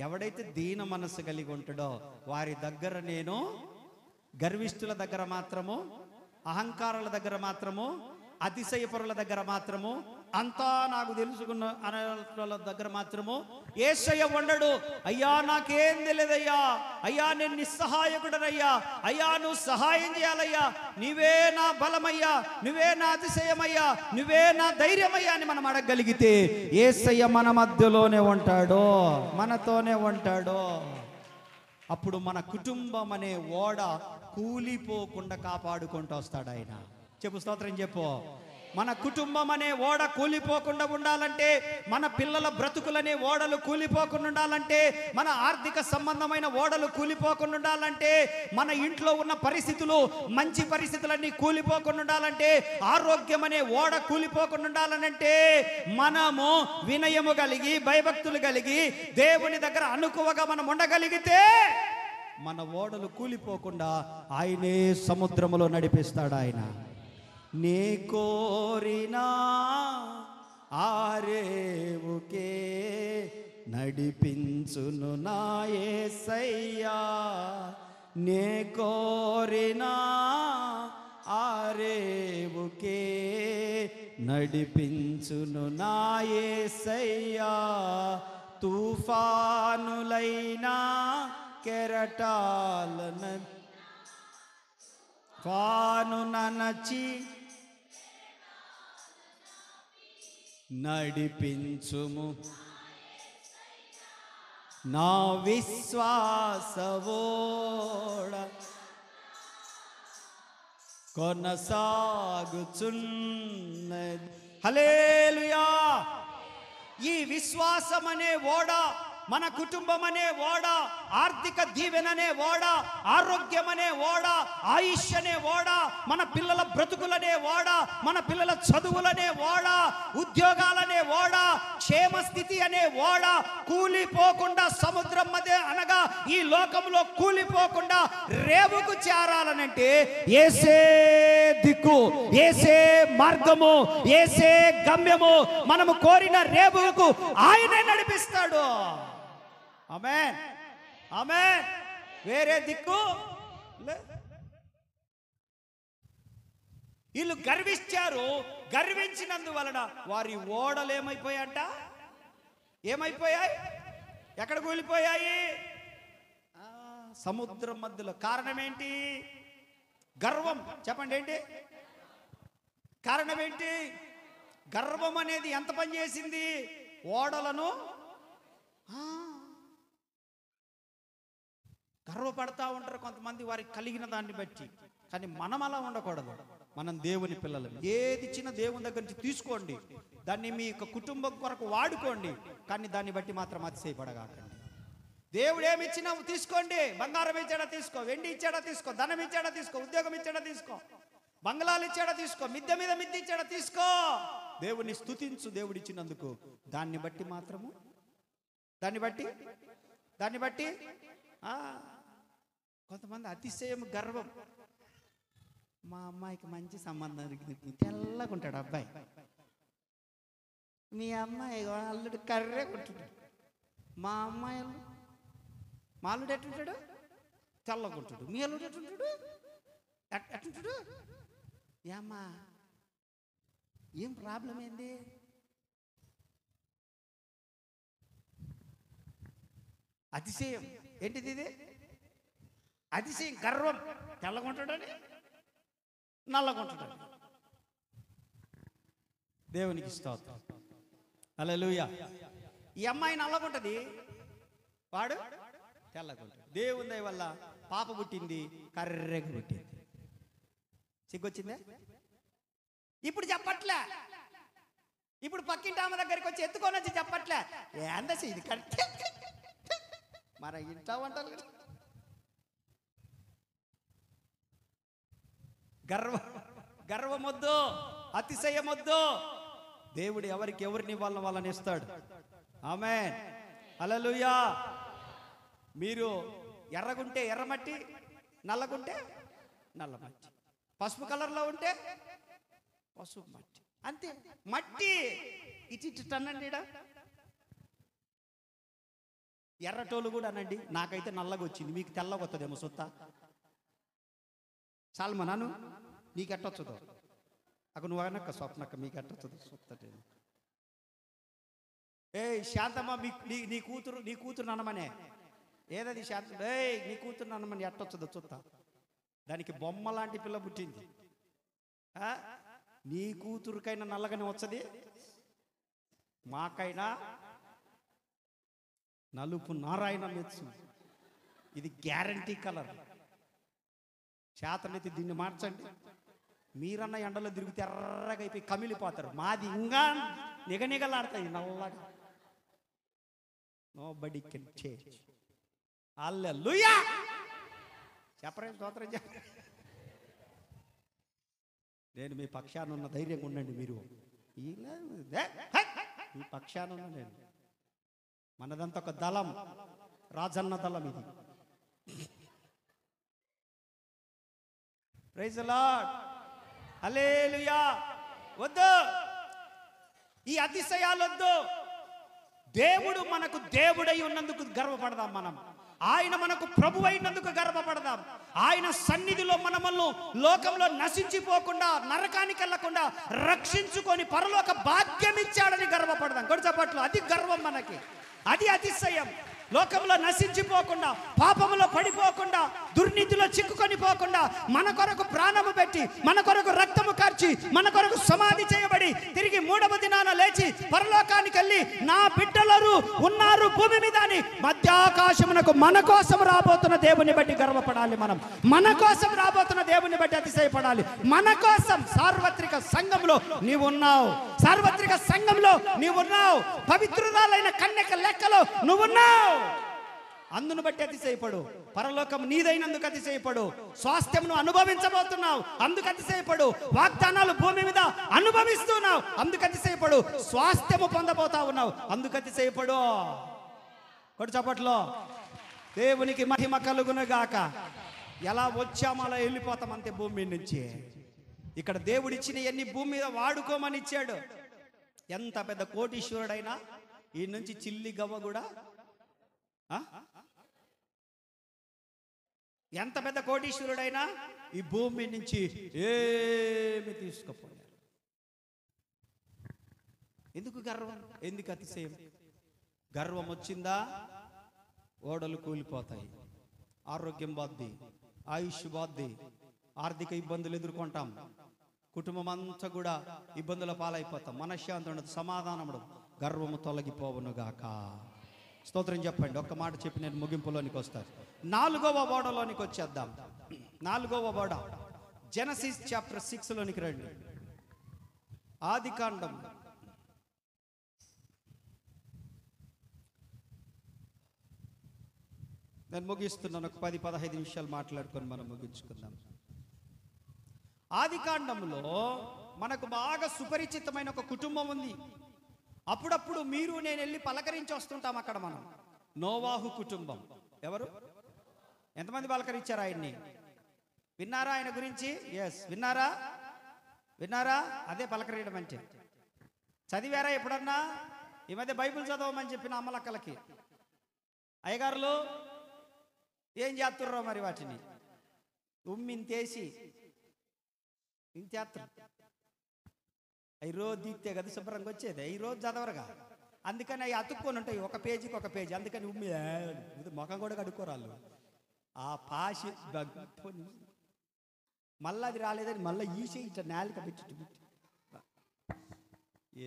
ఎవడైతే దీన మనస్సు కలిగి ఉంటాడో వారి దగ్గర నేను, గర్విష్ఠుల దగ్గర మాత్రము, అహంకారాల దగ్గర మాత్రము, అతిశయపరుల దగ్గర మాత్రము, అంతా నాకు తెలుసుకున్న అనే దగ్గర మాత్రము యేసయ్య ఉండడు. అయ్యా నాకేం తెలియదయ్యా, అయ్యా నేను నిస్సహాయకుడనయ్యా, అయ్యా నువ్వు సహాయం చేయాలయ్యా, నీవే నా బలమయ్యా, నువ్వే నా అతిశయమయ్యా, నువ్వే నా ధైర్యమయ్యా అని మనం అడగగలిగితే యేసయ్య మన మధ్యలోనే ఉంటాడు, మనతోనే ఉంటాడు. అప్పుడు మన కుటుంబం అనే ఓడ కూలిపోకుండా కాపాడుకుంటూ వస్తాడు ఆయన. చెప్పు స్తోత్రం చెప్పు. మన కుటుంబం అనే ఓడ కూలిపోకుండా ఉండాలంటే, మన పిల్లల బ్రతుకులనే ఓడలు కూలిపోకుండా ఉండాలంటే, మన ఆర్థిక సంబంధమైన ఓడలు కూలిపోకుండా ఉండాలంటే, మన ఇంట్లో ఉన్న పరిస్థితులు మంచి పరిస్థితులన్నీ కూలిపోకుండా ఉండాలంటే, ఆరోగ్యం అనే ఓడ కూలిపోకుండా ఉండాలనంటే, మనము వినయము కలిగి భయభక్తులు కలిగి దేవుని దగ్గర అనుకువగా మనం ఉండగలిగితే మన ఓడలు కూలిపోకుండా ఆయనే సముద్రములో నడిపిస్తాడు ఆయన. నే కోరినా ఆరేవుకే నడిపించును నా యేసయ్యా. నే కోరినా ఆరేవుకే నడిపించును నా యేసయ్యా. తుఫానులైనా కెరటాలన ఫాను ననచి నడిపించుము నా విశ్వాసవోడ కొనసాగుచున్నది. హల్లెలూయా. ఈ విశ్వాసం అనే ఓడ, మన కుటుంబం అనే ఓడ, ఆర్థిక దీవెననే ఓడ, ఆరోగ్యం అనే ఓడ, ఆయుష్ అనే ఓడ, మన పిల్లల బ్రతుకులనే ఓడ, మన పిల్లల చదువులనే ఓడ, ఉద్యోగాలనే ఓడ, క్షేమ స్థితి అనే ఓడ కూలిపోకుండా సముద్రం మధ్య అనగా ఈ లోకంలో కూలిపోకుండా రేవుకు చేరాలనంటే యేసే దిక్కు, యేసే మార్గము, యేసే గమ్యము. మనము కోరిన రేవుకు ఆయనే నడిపిస్తాడు. ఆమేన్, ఆమేన్. వేరే దిక్కు వీళ్ళు గర్వించారు. గర్వించినందువలన వారి ఓడలు ఏమైపోయాయంట? ఏమైపోయాయి? ఎక్కడ కూలిపోయాయి? సముద్రం మధ్యలో. కారణం ఏంటి? గర్వం. చెప్పండి ఏంటి కారణం? ఏంటి? గర్వం అనేది ఎంత పని చేసింది? ఓడలను గర్వపడతా ఉంటారు కొంతమంది వారికి కలిగిన దాన్ని బట్టి. కానీ మనం అలా ఉండకూడదు. మనం దేవుని పిల్లలు. ఏది ఇచ్చినా దేవుని దగ్గర నుంచి తీసుకోండి, దాన్ని మీ యొక్క కుటుంబం కొరకు వాడుకోండి. కానీ దాన్ని బట్టి మాత్రం అతిశయపడగాకండి. దేవుడు ఏమి ఇచ్చినా తీసుకోండి. బంగారం ఇచ్చాడా తీసుకో, వెండి ఇచ్చాడా తీసుకో, ధనం ఇచ్చాడా తీసుకో, ఉద్యోగం ఇచ్చాడా తీసుకో, బంగ్లాలు ఇచ్చాడా తీసుకో, మిద్దె మీద మిద్దె ఇచ్చాడా తీసుకో. దేవుని స్తుతించు దేవుడు ఇచ్చినందుకు. దాన్ని బట్టి మాత్రము దాన్ని బట్టి కొంతమంది అతిశయం, గర్వం. మా అమ్మాయికి మంచి సంబంధం తెల్లగా ఉంటాడు అబ్బాయి, మీ అమ్మాయి అల్లుడు కర్రే కొంటాడు, మా అమ్మాయి మా అల్లుడు ఎట్టుంటాడు? తెల్లగా ఉంటాడు. మీ అల్లుడు ఎట్టుంటాడు? ఎట్టుంటాడు? ఏమ్మా ఏం ప్రాబ్లం ఏంది? అతిశయం. ఏంటిది ఇది? అతిశయం, గర్వం. తెల్లగుంటాడని నల్లగుంటాడని. దేవునికి స్తోత్రం. హల్లెలూయా. ఈ అమ్మాయి నల్లగుంటది, వాడు తెల్లగుంటాడు. దేవుని దయ వల్ల పాప పుట్టింది, కర్రెగా పుట్టింది. సిగ్గొచ్చిందే? ఇప్పుడు చెప్పట్లే. ఇప్పుడు పక్కింటి ఆమె దగ్గరికి వచ్చి ఎత్తుకొని వచ్చి చెప్పట్లే. ఏందసి ఇది కరెక్ట్ మరి ఇంట్లో వంటలు. గర్వమొద్దు, అతిశయమొద్దు. దేవుడు ఎవరికి ఎవరిని వాళ్ళని ఇస్తాడు. ఆమేన్, హల్లెలూయా. మీరు ఎర్రగుంటే ఎర్రమట్టి, నల్లగుంటే నల్ల మట్టి, పసుపు కలర్లో ఉంటే పసుపు మట్టి, అంతే. మట్టి ఇటు అనండి. ఎర్రటోళ్ళు కూడా అనండి. నాకైతే నల్లగా వచ్చింది, మీకు తెల్లగా వస్తుందేమో సొత్త. సాల్మా నాను నీకు ఎట్టొచ్చదో? అక్కడ నువ్వు అనక్క స్వప్నక్క మీకు ఎట్టొచ్చదు సొత్తటే. శాంతమ్మ నీ కూతురు నన్నమనే. ఏదది శాంతం? నీ కూతురు నన్నమని ఎట్టొచ్చదో చూస్తా. దానికి బొమ్మ లాంటి పిల్ల పుట్టింది. నీ కూతురుకైనా నల్లగానే వచ్చది, మాకైనా నలుపు నారాయణ మెచ్చు. ఇది గ్యారంటీ కలర్. చేతనైతే దీన్ని మార్చండి. మీరన్న ఎండలో తిరిగితే ఎర్రగా అయిపోయి కమిలిపోతారు. మాది ఇంకా నిగనిగలాడతాయి నల్లగా. Nobody can change. హల్లెలూయా. చెప్పరే స్తోత్రం చెప్ప. నేను మీ పక్షాన ఉన్న ధైర్యంగా ఉండండి. మీరు మీ పక్షాన ఉన్న నేను. మనదంతా ఒక దళం, రాజన్న దళం ఇది. Praise the Lord. హల్లెలూయా. వద్దు ఈ అతిశయాలొద్దు. దేవుడు మనకు దేవుడై ఉన్నందుకు గర్వపడదాం. మనం ఆయన మనకు ప్రభు అయినందుకు గర్వపడదాం. ఆయన సన్నిధిలో మనమల్ని లోకంలో నశించిపోకుండా, నరకానికి వెళ్ళకుండా రక్షించుకొని పరలోక భాగ్యం ఇచ్చాడని గర్వపడదాం. కొడుచపట్లు అది గర్వం మనకి. అది అతిశయం. లోకంలో నశించిపోకుండా, పాపములో పడిపోకుండా, దుర్నీతిలో చిక్కుకొని పోకుండా, మన కొరకు ప్రాణము పెట్టి, మన కొరకు రక్తము కార్చి, మన కొరకు సమాధి చేయబడి తిరిగి 3వ దినాన లేచి పరలోకానికి వెళ్ళి నా బిడ్డలరు ఉన్నారు భూమి మీద అని మధ్యాకాశమునకు మన కోసం రాబోతున్న దేవుని బట్టి గర్వపడాలి. మనం మన కోసం రాబోతున్న దేవుని బట్టి అతిశయపడాలి. మన కోసం సార్వత్రిక సంఘంలో నీవున్నావు. సార్వత్రిక సంఘంలో నీవున్నావు. పవిత్రురాలైన కన్యక లెక్కలో నువ్వున్నావు. అందును బట్టి అతిశయపడు. పరలోకం నీదైనందుకు అతిశయపడు. స్వాస్థ్యంను అనుభవించబోతున్నావు, అందుకు అతిశయపడు. వాగ్దానాలు భూమి మీద అనుభవిస్తున్నావు, అందుకు అతిశయపడు. స్వాస్థ్యము పొందబోతా ఉన్నావు, అందుకు అతిశయపడు. కొడు చప్పట్లో. దేవునికి మహిమ కలుగును గాక. ఎలా వచ్చామో అలా వెళ్ళిపోతాం అంతే భూమి నుంచి. ఇక్కడ దేవుడిచ్చిన ఎన్ని భూమి మీద వాడుకోమని ఇచ్చాడు. ఎంత పెద్ద కోటీశ్వరుడైనా ఈ నుంచి చిల్లి గవ్వ కూడా, ఎంత పెద్ద కోటీశ్వరుడైనా ఈ భూమి నుంచి ఏమి తీసుకుపోయారు. ఎందుకు గర్వం? ఎందుకు అతిశయం? గర్వం వచ్చిందా ఓడలు కూలిపోతాయి, ఆరోగ్యం బాద్ది, ఆయుష్ బాద్ది, ఆర్థిక ఇబ్బందులు ఎదుర్కొంటాం, కుటుంబం అంతా కూడా ఇబ్బందుల పాలైపోతాం, మనశ్శాంతి ఉండదు, సమాధానం ఉండదు. గర్వము తొలగిపోవును గాక. స్తోత్రం చెప్పండి. ఒక్క మాట చెప్పి నేను ముగింపులోనికి వస్తాను. 4వ ఓడలోనికి వచ్చేద్దాం. 4వ ఓడ జెనసిస్ చాప్టర్ 6లోనికి రండి. ఆదికాండం నేను ముగిస్తున్నాను. ఒక 10-15 నిమిషాలు మాట్లాడుకొని మనం ముగించుకుందాం. ఆదికాండంలో మనకు బాగా సుపరిచితమైన ఒక కుటుంబం ఉంది. అప్పుడప్పుడు మీరు నేను వెళ్ళి పలకరించి వస్తుంటాం అక్కడ. మనం నోవాహు కుటుంబం. ఎవరు ఎంతమంది పలకరించారు ఆయన్ని? విన్నారా ఆయన గురించి? ఎస్, విన్నారా? విన్నారా? అదే పలకరియడం అంటే. చదివారా ఎప్పుడన్నా? ఈ మధ్య బైబిల్ చదవమని చెప్పిన అమ్మలక్కలకి అయ్యగారులు ఏం చేస్తుర్రో మరి వాటిని ఉమ్మింతేసి ఇంతేస్తారు. అవి రోజు తీస్తే కదా శుభ్రంగా వచ్చేది. అవి రోజు చదవరుగా, అందుకని అవి అతుక్కొని ఉంటాయి ఒక పేజీకి ఒక పేజీ. అందుకని ఉమ్మి ముఖం కూడా కడుక్కోరాళ్ళు. ఆ పాసి మళ్ళీ అది రాలేదని మళ్ళీ ఈసే ఇట్లా నాలిక పెట్టి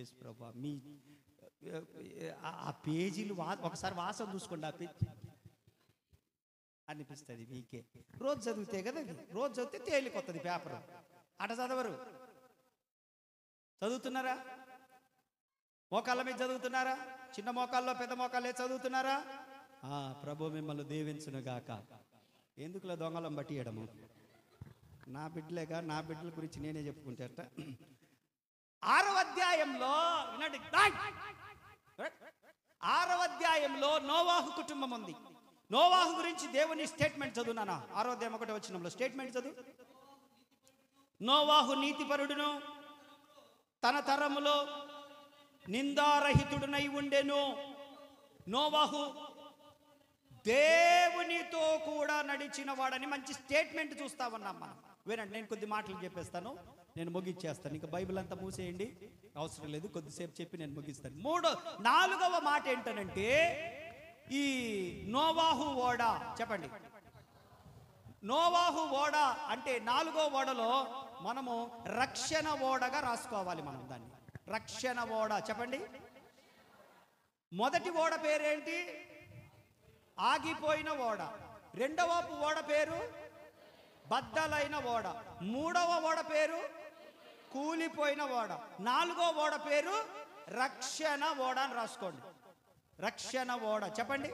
ఏసు ప్రభా మీ ఆ పేజీలు ఒకసారి వాసన చూసుకోండి. ఆ పేజీ అనిపిస్తుంది మీకే. రోజు చదివితే కదా, అది రోజు చదివితే తేలికొత్తది పేపర్. అట చదవరు. చదువుతున్నారా? మోకాళ్ళ మీద చదువుతున్నారా? చిన్న మోకాల్లో పెద్ద మోకాళ్ళే చదువుతున్నారా? ప్రభు మిమ్మల్ని దీవించును గాక. ఎందుకులా దొంగలం బట్టియడము? నా బిడ్డలేగా, నా బిడ్డల గురించి నేనే చెప్పుకుంటారట. 6వ అధ్యాయంలో వినండి. 6వ అధ్యాయంలో నోవాహు కుటుంబం ఉంది. నోవాహు గురించి దేవుని స్టేట్మెంట్ చదువునానా? 6వ అధ్యాయం 1వ వచనంలో స్టేట్మెంట్ చదువు. నోవాహు నీతిపరుడును, తన తరములో నిందారహితుడునై ఉండెను. నోవాహు దేవునితో కూడా నడిచిన వాడని మంచి స్టేట్మెంట్ చూస్తా ఉన్నాం మనం. వినండి, నేను కొద్ది మాటలు చెప్పేస్తాను, నేను ముగిచ్చేస్తాను. ఇంకా బైబిల్ అంతా మూసేయండి, అవసరం లేదు. కొద్దిసేపు చెప్పి నేను ముగిస్తాను. 4వ మాట ఏంటనంటే ఈ నోవాహు ఓడ. చెప్పండి, నోవాహు ఓడ అంటే 4వ ఓడలో మనము రక్షణ ఓడగా రాసుకోవాలి. మనం దాన్ని రక్షణ ఓడ. చెప్పండి, మొదటి ఓడ పేరేంటి? ఆగిపోయిన ఓడ. రెండవ ఓడ పేరు బద్దలైన ఓడ, మూడవ ఓడ పేరు కూలిపోయిన ఓడ, నాలుగో ఓడ పేరు రక్షణ ఓడ అని రాసుకోండి. రక్షణ ఓడ. చెప్పండి.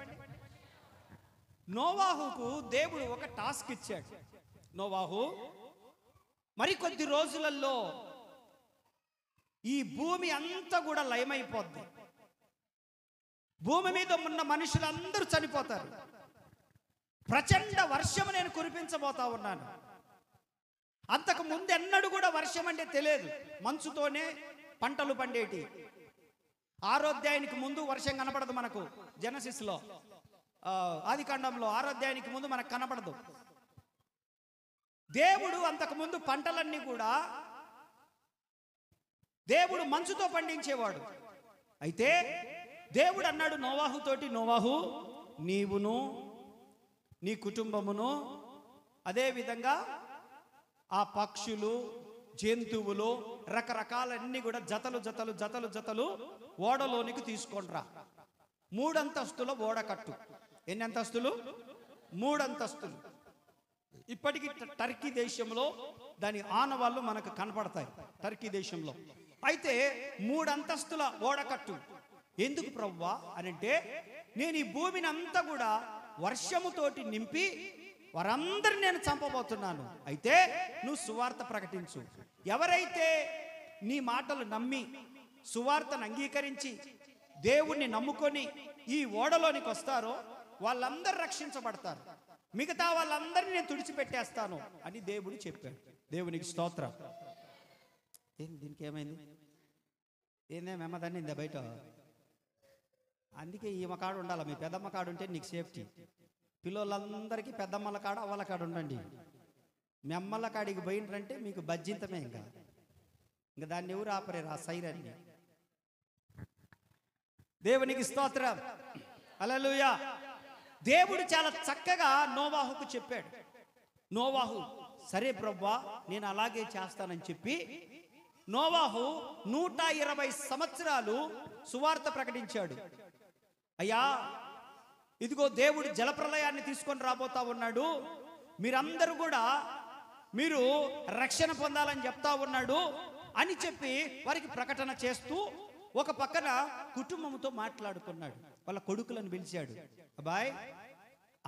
నోవాహుకు దేవుడు ఒక టాస్క్ ఇచ్చాడు. నోవాహు, మరికొద్ది రోజులలో ఈ భూమి అంతా కూడా లయమైపోద్ది. భూమి మీద ఉన్న మనుషులందరూ చనిపోతారు. ప్రచండ వర్షము నేను కురిపించబోతా ఉన్నాను. అంతకు ముందు ఎన్నడూ కూడా వర్షం అంటే తెలియదు. మంచుతోనే పంటలు పండేటి. 6వ అధ్యాయానికి ముందు వర్షం కనపడదు మనకు. జెనసిస్లో, ఆదికాండంలో 6వ అధ్యాయానికి ముందు మనకు కనపడదు. దేవుడు అంతకు ముందు పంటలన్నీ కూడా దేవుడు మంచుతో పండించేవాడు. అయితే దేవుడు అన్నాడు నోవాహుతోటి, నోవాహు, నీవును నీ కుటుంబమును అదేవిధంగా ఆ పక్షులు, జంతువులు, రకరకాలన్నీ కూడా జతలు జతలు జతలు జతలు ఓడలోనికి తీసుకొనిరా. 3 అంతస్తుల ఓడ కట్టు. ఎన్ని అంతస్తులు? 3 అంతస్తులు. ఇప్పటికీ టర్కీ దేశంలో దాని ఆనవాళ్ళు మనకు కనపడతాయి. టర్కీ దేశంలో అయితే 3 అంతస్తుల ఓడ కట్టు. ఎందుకు ప్రభువా అనంటే, నేను ఈ భూమిని అంతా కూడా వర్షముతోటి నింపి వారందరిని నేను చంపబోతున్నాను. అయితే నువ్వు సువార్త ప్రకటించు. ఎవరైతే నీ మాటలు నమ్మి సువార్తను అంగీకరించి దేవుణ్ణి నమ్ముకొని ఈ ఓడలోనికి వస్తారో వాళ్ళందరూ రక్షించబడతారు. మిగతా వాళ్ళందరినీ నేను తుడిచిపెట్టేస్తాను అని దేవుడు చెప్పాడు. దేవునికి స్తోత్రం. దీనికి ఏమైంది? ఏందేమెమ్మదాన్ని బయట. అందుకే ఈమె కాడ ఉండాలి. మీ పెద్దమ్మ కాడ ఉంటే నీకు సేఫ్టీ. పిల్లలందరికీ పెద్దమ్మల కాడ, అవ్వల కాడ ఉండండి. మీ అమ్మల కాడికి పోయినరంటే మీకు బజ్జింతమే. ఇంకా దాన్ని ఎవరు ఆపరేరు ఆ సైరాన్ని. దేవునికి స్తోత్రం. హల్లెలూయా. దేవుడు చాలా చక్కగా నోవాహుకు చెప్పాడు. నోవాహు, సరే ప్రభువా నేను అలాగే చేస్తానని చెప్పి నోవాహు 120 సంవత్సరాలు సువార్త ప్రకటించాడు. అయ్యా, ఇదిగో దేవుడు జలప్రలయాన్ని తీసుకొని రాబోతా ఉన్నాడు, మీరందరూ కూడా మీరు రక్షణ పొందాలని చెప్తా ఉన్నాడు అని చెప్పి వారికి ప్రకటన చేస్తూ ఒక పక్కన కుటుంబంతో మాట్లాడుకున్నాడు. వాళ్ళ కొడుకులను పిలిచాడు. అబ్బాయ్,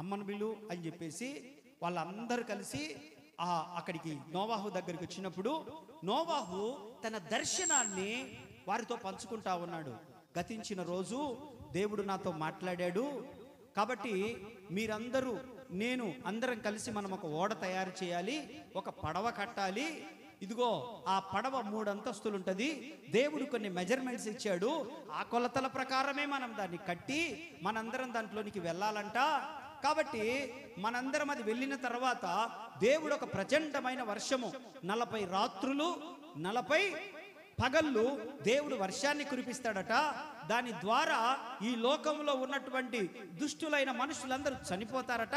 అమ్మను పిలు అని చెప్పేసి వాళ్ళందరూ కలిసి అక్కడికి నోవాహు దగ్గరికి వచ్చినప్పుడు నోవాహు తన దర్శనాన్ని వారితో పంచుకుంటా ఉన్నాడు. గతించిన రోజు దేవుడు నాతో మాట్లాడాడు, కాబట్టి మీరందరూ నేను అందరం కలిసి మనం ఒక ఓడ తయారు చేయాలి, ఒక పడవ కట్టాలి. ఇదిగో ఆ పడవ 3 అంతస్తులు ఉంటుంది. దేవుడు కొన్ని మెజర్మెంట్స్ ఇచ్చాడు. ఆ కొలతల ప్రకారమే మనం దాన్ని కట్టి మనందరం దాంట్లోనికి వెళ్ళాలంట. కాబట్టి మనందరం అది వెళ్ళిన తర్వాత దేవుడు ఒక ప్రచండమైన వర్షము 40 రాత్రులు 40 పగళ్ళు దేవుడు వర్షాన్ని కురిపిస్తాడట. దాని ద్వారా ఈ లోకంలో ఉన్నటువంటి దుష్టులైన మనుషులందరూ చనిపోతారట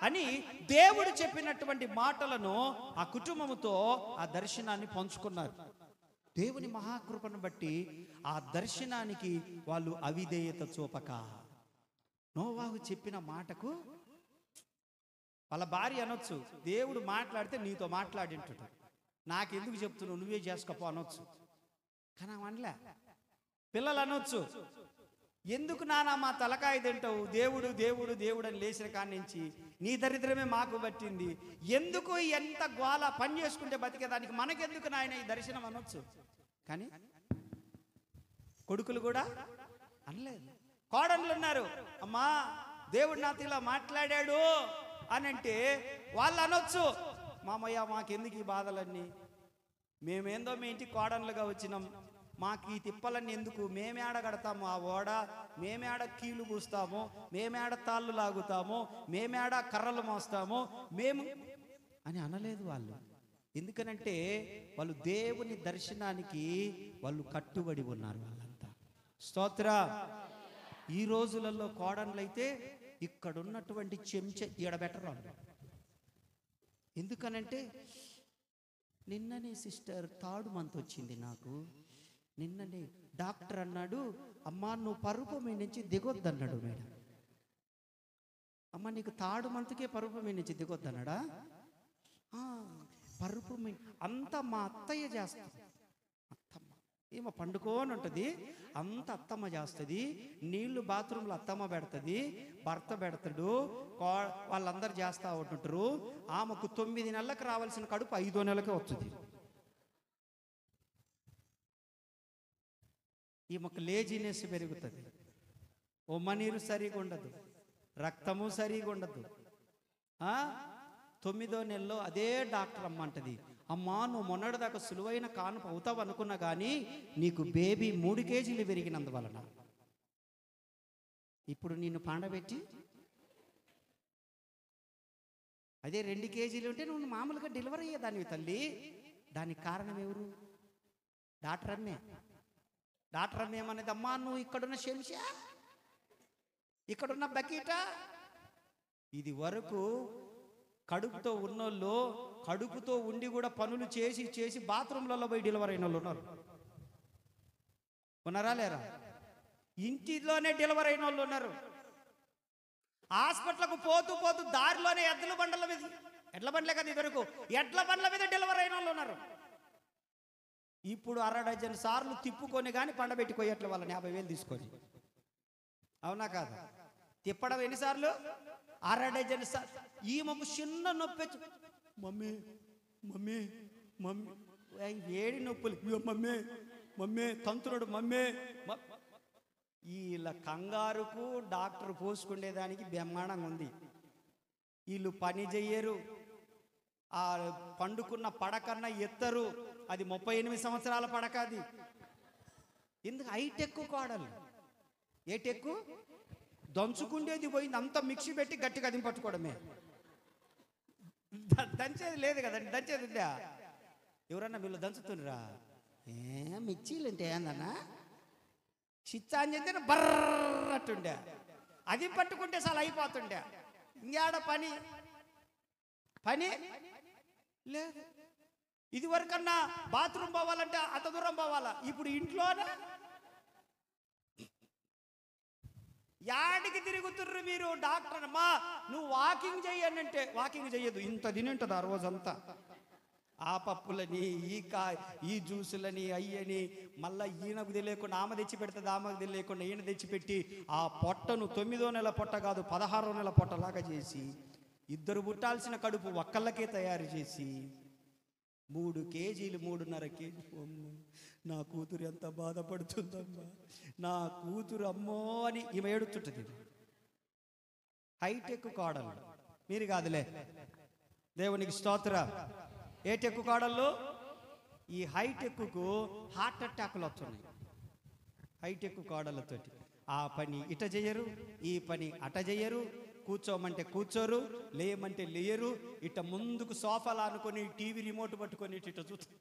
అని దేవుడు చెప్పినటువంటి మాటలను ఆ కుటుంబముతో ఆ దర్శనాన్ని పంచుకున్నారు. దేవుని మహాకృపను బట్టి ఆ దర్శనానికి వాళ్ళు అవిధేయత చూపక నోవాహు చెప్పిన మాటకు వాళ్ళ భార్య అనొచ్చు, దేవుడు మాట్లాడితే నీతో మాట్లాడింటాడు, నాకెందుకు చెప్తున్నావు, నువ్వే చేసుకోపో అనొచ్చు. కానీ అనలే. పిల్లలు అనొచ్చు, ఎందుకు నాన్న మా తలకాయ తింటావు, దేవుడు దేవుడు దేవుడు అని లేచిన కాడి నుంచి నీ దరిద్రమే మాకు పట్టింది, ఎందుకు ఎంత గోల, పని చేసుకుంటే బతికేదానికి మనకెందుకు నాయన ఈ దర్శనం అనొచ్చు. కానీ కొడుకులు కూడా అనలేదు. కోడళ్ళు ఉన్నారు, అమ్మా దేవుడు నాతో ఇలా మాట్లాడాడు అని అంటే వాళ్ళు అనొచ్చు, మామయ్య మాకెందుకు ఈ బాధలన్నీ, మేమేందో మీ ఇంటికి కోడళ్ళుగా వచ్చినాం, మాకు ఈ తిప్పలన్నీ ఎందుకు, మేమేడ కడతాము ఆ ఓడ, మేమేడ కీలు పూస్తాము, మేమేడ తాళ్ళు లాగుతాము, మేమేడ కర్రలు మోస్తాము మేము అని అనలేదు వాళ్ళు. ఎందుకనంటే వాళ్ళు దేవుని దర్శనానికి వాళ్ళు కట్టుబడి ఉన్నారు వాళ్ళంతా. స్తోత్ర. ఈ రోజులలో కోడన్లైతే ఇక్కడ ఉన్నటువంటి చెంచా ఈడబెట్టరు. ఎందుకనంటే నిన్ననే సిస్టర్ 3rd మంత్ వచ్చింది నాకు, నిన్ననే డాక్టర్ అన్నాడు, అమ్మా నువ్వు పరుపు మీ నుంచి దిగొద్దన్నాడు మేడం. అమ్మ నీకు తాడు మంతుకే పరుపు మీ నుంచి దిగొద్దన్నాడా? పరుపు మీ అంతా మా అత్తయ్య చేస్తుంది. అత్తమ్మ ఏమో పండుకోని ఉంటుంది, అంత అత్తమ్మ చేస్తుంది. నీళ్లు బాత్రూంలో అత్తమ్మ పెడుతుంది, భర్త పెడతాడు, వాళ్ళందరూ చేస్తూ ఉంటుంటారు. ఆమెకు 9 నెలలకు రావాల్సిన కడుపు 5వ నెలకే వస్తుంది. ఈమెకు లేజినెస్ పెరుగుతుంది, ఉమ్మనీరు సరిగా ఉండదు, రక్తము సరిగా ఉండదు. 9వ నెలలో అదే డాక్టర్ అమ్మంటది, అమ్మా నువ్వు మొన్నటిదాకా సులువైన కానుపు అవుతావు అనుకున్నా కానీ నీకు బేబీ 3 కేజీలు పెరిగినందువలన ఇప్పుడు నిన్ను పండబెట్టి అదే 2 కేజీలు ఉంటే నువ్వు మామూలుగా డెలివరీ అయ్యేదానివి తల్లి. దానికి కారణం ఎవరు? డాక్టర్ అమ్మే. డాక్టర్ అమ్మ ఏమనేది, అమ్మా నువ్వు ఇక్కడున్న శంషా, ఇక్కడున్న బకీటా. ఇది వరకు కడుపుతో ఉన్నోళ్ళు కడుపుతో ఉండి కూడా పనులు చేసి చేసి బాత్రూంలలో పోయి డెలివరీ అయిన వాళ్ళు ఉన్నారా లేరా? ఇంటిలోనే డెలివరీ అయిన వాళ్ళు ఉన్నారు. హాస్పిటల్కు పోతూ పోతూ దారిలోనే ఎడ్ల బండ్లే కదా ఇదివరకు, ఎడ్ల బండ్ల మీద డెలివరీ అయిన వాళ్ళు ఉన్నారు. ఇప్పుడు 60 డజన్ సార్లు తిప్పుకొని కానీ పండబెట్టి కొయ్యట్ల వాళ్ళని 50,000 తీసుకొని. అవునా కాదు? తిప్పడం ఎన్నిసార్లు? 60 డజన్ సార్లు. ఈమెకు చిన్న నొప్పి, మమ్మీ మమ్మీ మమ్మీ ఏడి నొప్పులు, మమ్మీ మమ్మీ తంతునుడు మమ్మీ. వీళ్ళ కంగారుకు డాక్టర్ పోసుకునేదానికి బ్రహ్మాండంగా ఉంది. వీళ్ళు పని చెయ్యరు, ఆ పండుకున్న పడకన్నా ఎత్తరు. అది 38 సంవత్సరాల పడక. అది ఎందుకు? హైటెక్ కోడలు. ఏ టెక్కు? దంచుకుండేది పోయింది, అంతా మిక్సీ పెట్టి గట్టిగా అది పట్టుకోవడమే. దంచేది లేదు కదండి, దంచేది ఉందా? ఎవరన్నా వీళ్ళు దంచుతుండ్రా? మిక్సీలు అంటే ఏందన్నా చిచ్చా అని చెప్తే బర్రట్టుండే, అది పట్టుకుంటే చాలా అయిపోతుండే. ఇంకేడ పని లేదు. ఇది వరకన్నా బాత్రూమ్ పోవాలంటే అంత దూరం పోవాలా, ఇప్పుడు ఇంట్లోనే యాడికి తిరుగుతుర్రు మీరు? డాక్టర్ అమ్మా నువ్వు వాకింగ్ చెయ్యండి అంటే వాకింగ్ చెయ్యదు, ఇంత తినింటుంది ఆ రోజంతా. ఆ పప్పులని, ఈ జ్యూసులని, అయ్యని, మళ్ళీ ఈయనకు తెలియకుండా ఆమె తెచ్చి పెడుతుంది, ఆమెకు తెలియకుండా ఈయన తెచ్చిపెట్టి ఆ పొట్టను 9వ నెల పొట్ట కాదు 16వ నెల పొట్టలాగా చేసి 2 పుట్టాల్సిన కడుపు ఒక్కళ్ళకే తయారు చేసి 3 కేజీలు 3.5 కేజీలు. నా కూతురు ఎంత బాధపడుతుందమ్మా, నా కూతురు అమ్మో అని ఈమె ఏడుచుంటుంది. హైటెక్ కోడలు మీరు కాదులే, దేవునికి స్తోత్ర. ఏ టెక్కు కోడళ్ళు? ఈ హైటెక్కు హార్ట్ అటాక్లు వస్తున్నాయి హైటెక్ కోడలతోటి. ఆ పని ఇట చెయ్యరు, ఈ పని అట చెయ్యరు, కూర్చోమంటే కూర్చోరు, లేయమంటే లేయరు. ఇట ముందుకు సోఫాలు అనుకొని టీవీ రిమోట్ పట్టుకొని ఇట చూస్తారు.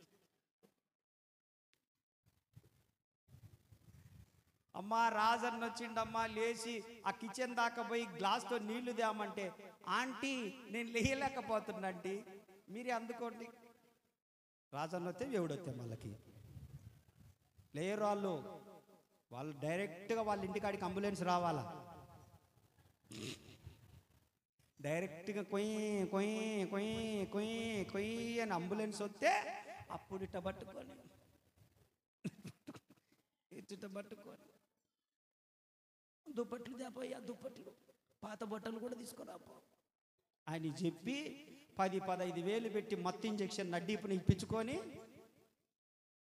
అమ్మా రాజన్న వచ్చిండమ్మా, లేచి ఆ కిచెన్ దాకా పోయి గ్లాస్తో నీళ్లు తేమంటే ఆంటీ నేను లేయలేకపోతున్నా ఆంటీ మీరే అందుకోండి. రాజన్న వస్తే ఎవడొస్తే వాళ్ళకి లేయరు. వాళ్ళు డైరెక్ట్గా వాళ్ళ ఇంటికాడికి అంబులెన్స్ రావాలా, డైరెక్ట్గా కొయ్యి కొయ్యి కొయ్యి కొయ్యి కొయ్యి అని అంబులెన్స్ వస్తే అప్పుడు ఇట్ట పట్టుకొని దుప్పట్లు తేపోయా, దుప్పట్లు పాత బట్టలు కూడా తీసుకురాపో అని చెప్పి 10-15 వేలు పెట్టి మత్తు ఇంజెక్షన్ నడ్డీపుని ఇప్పించుకొని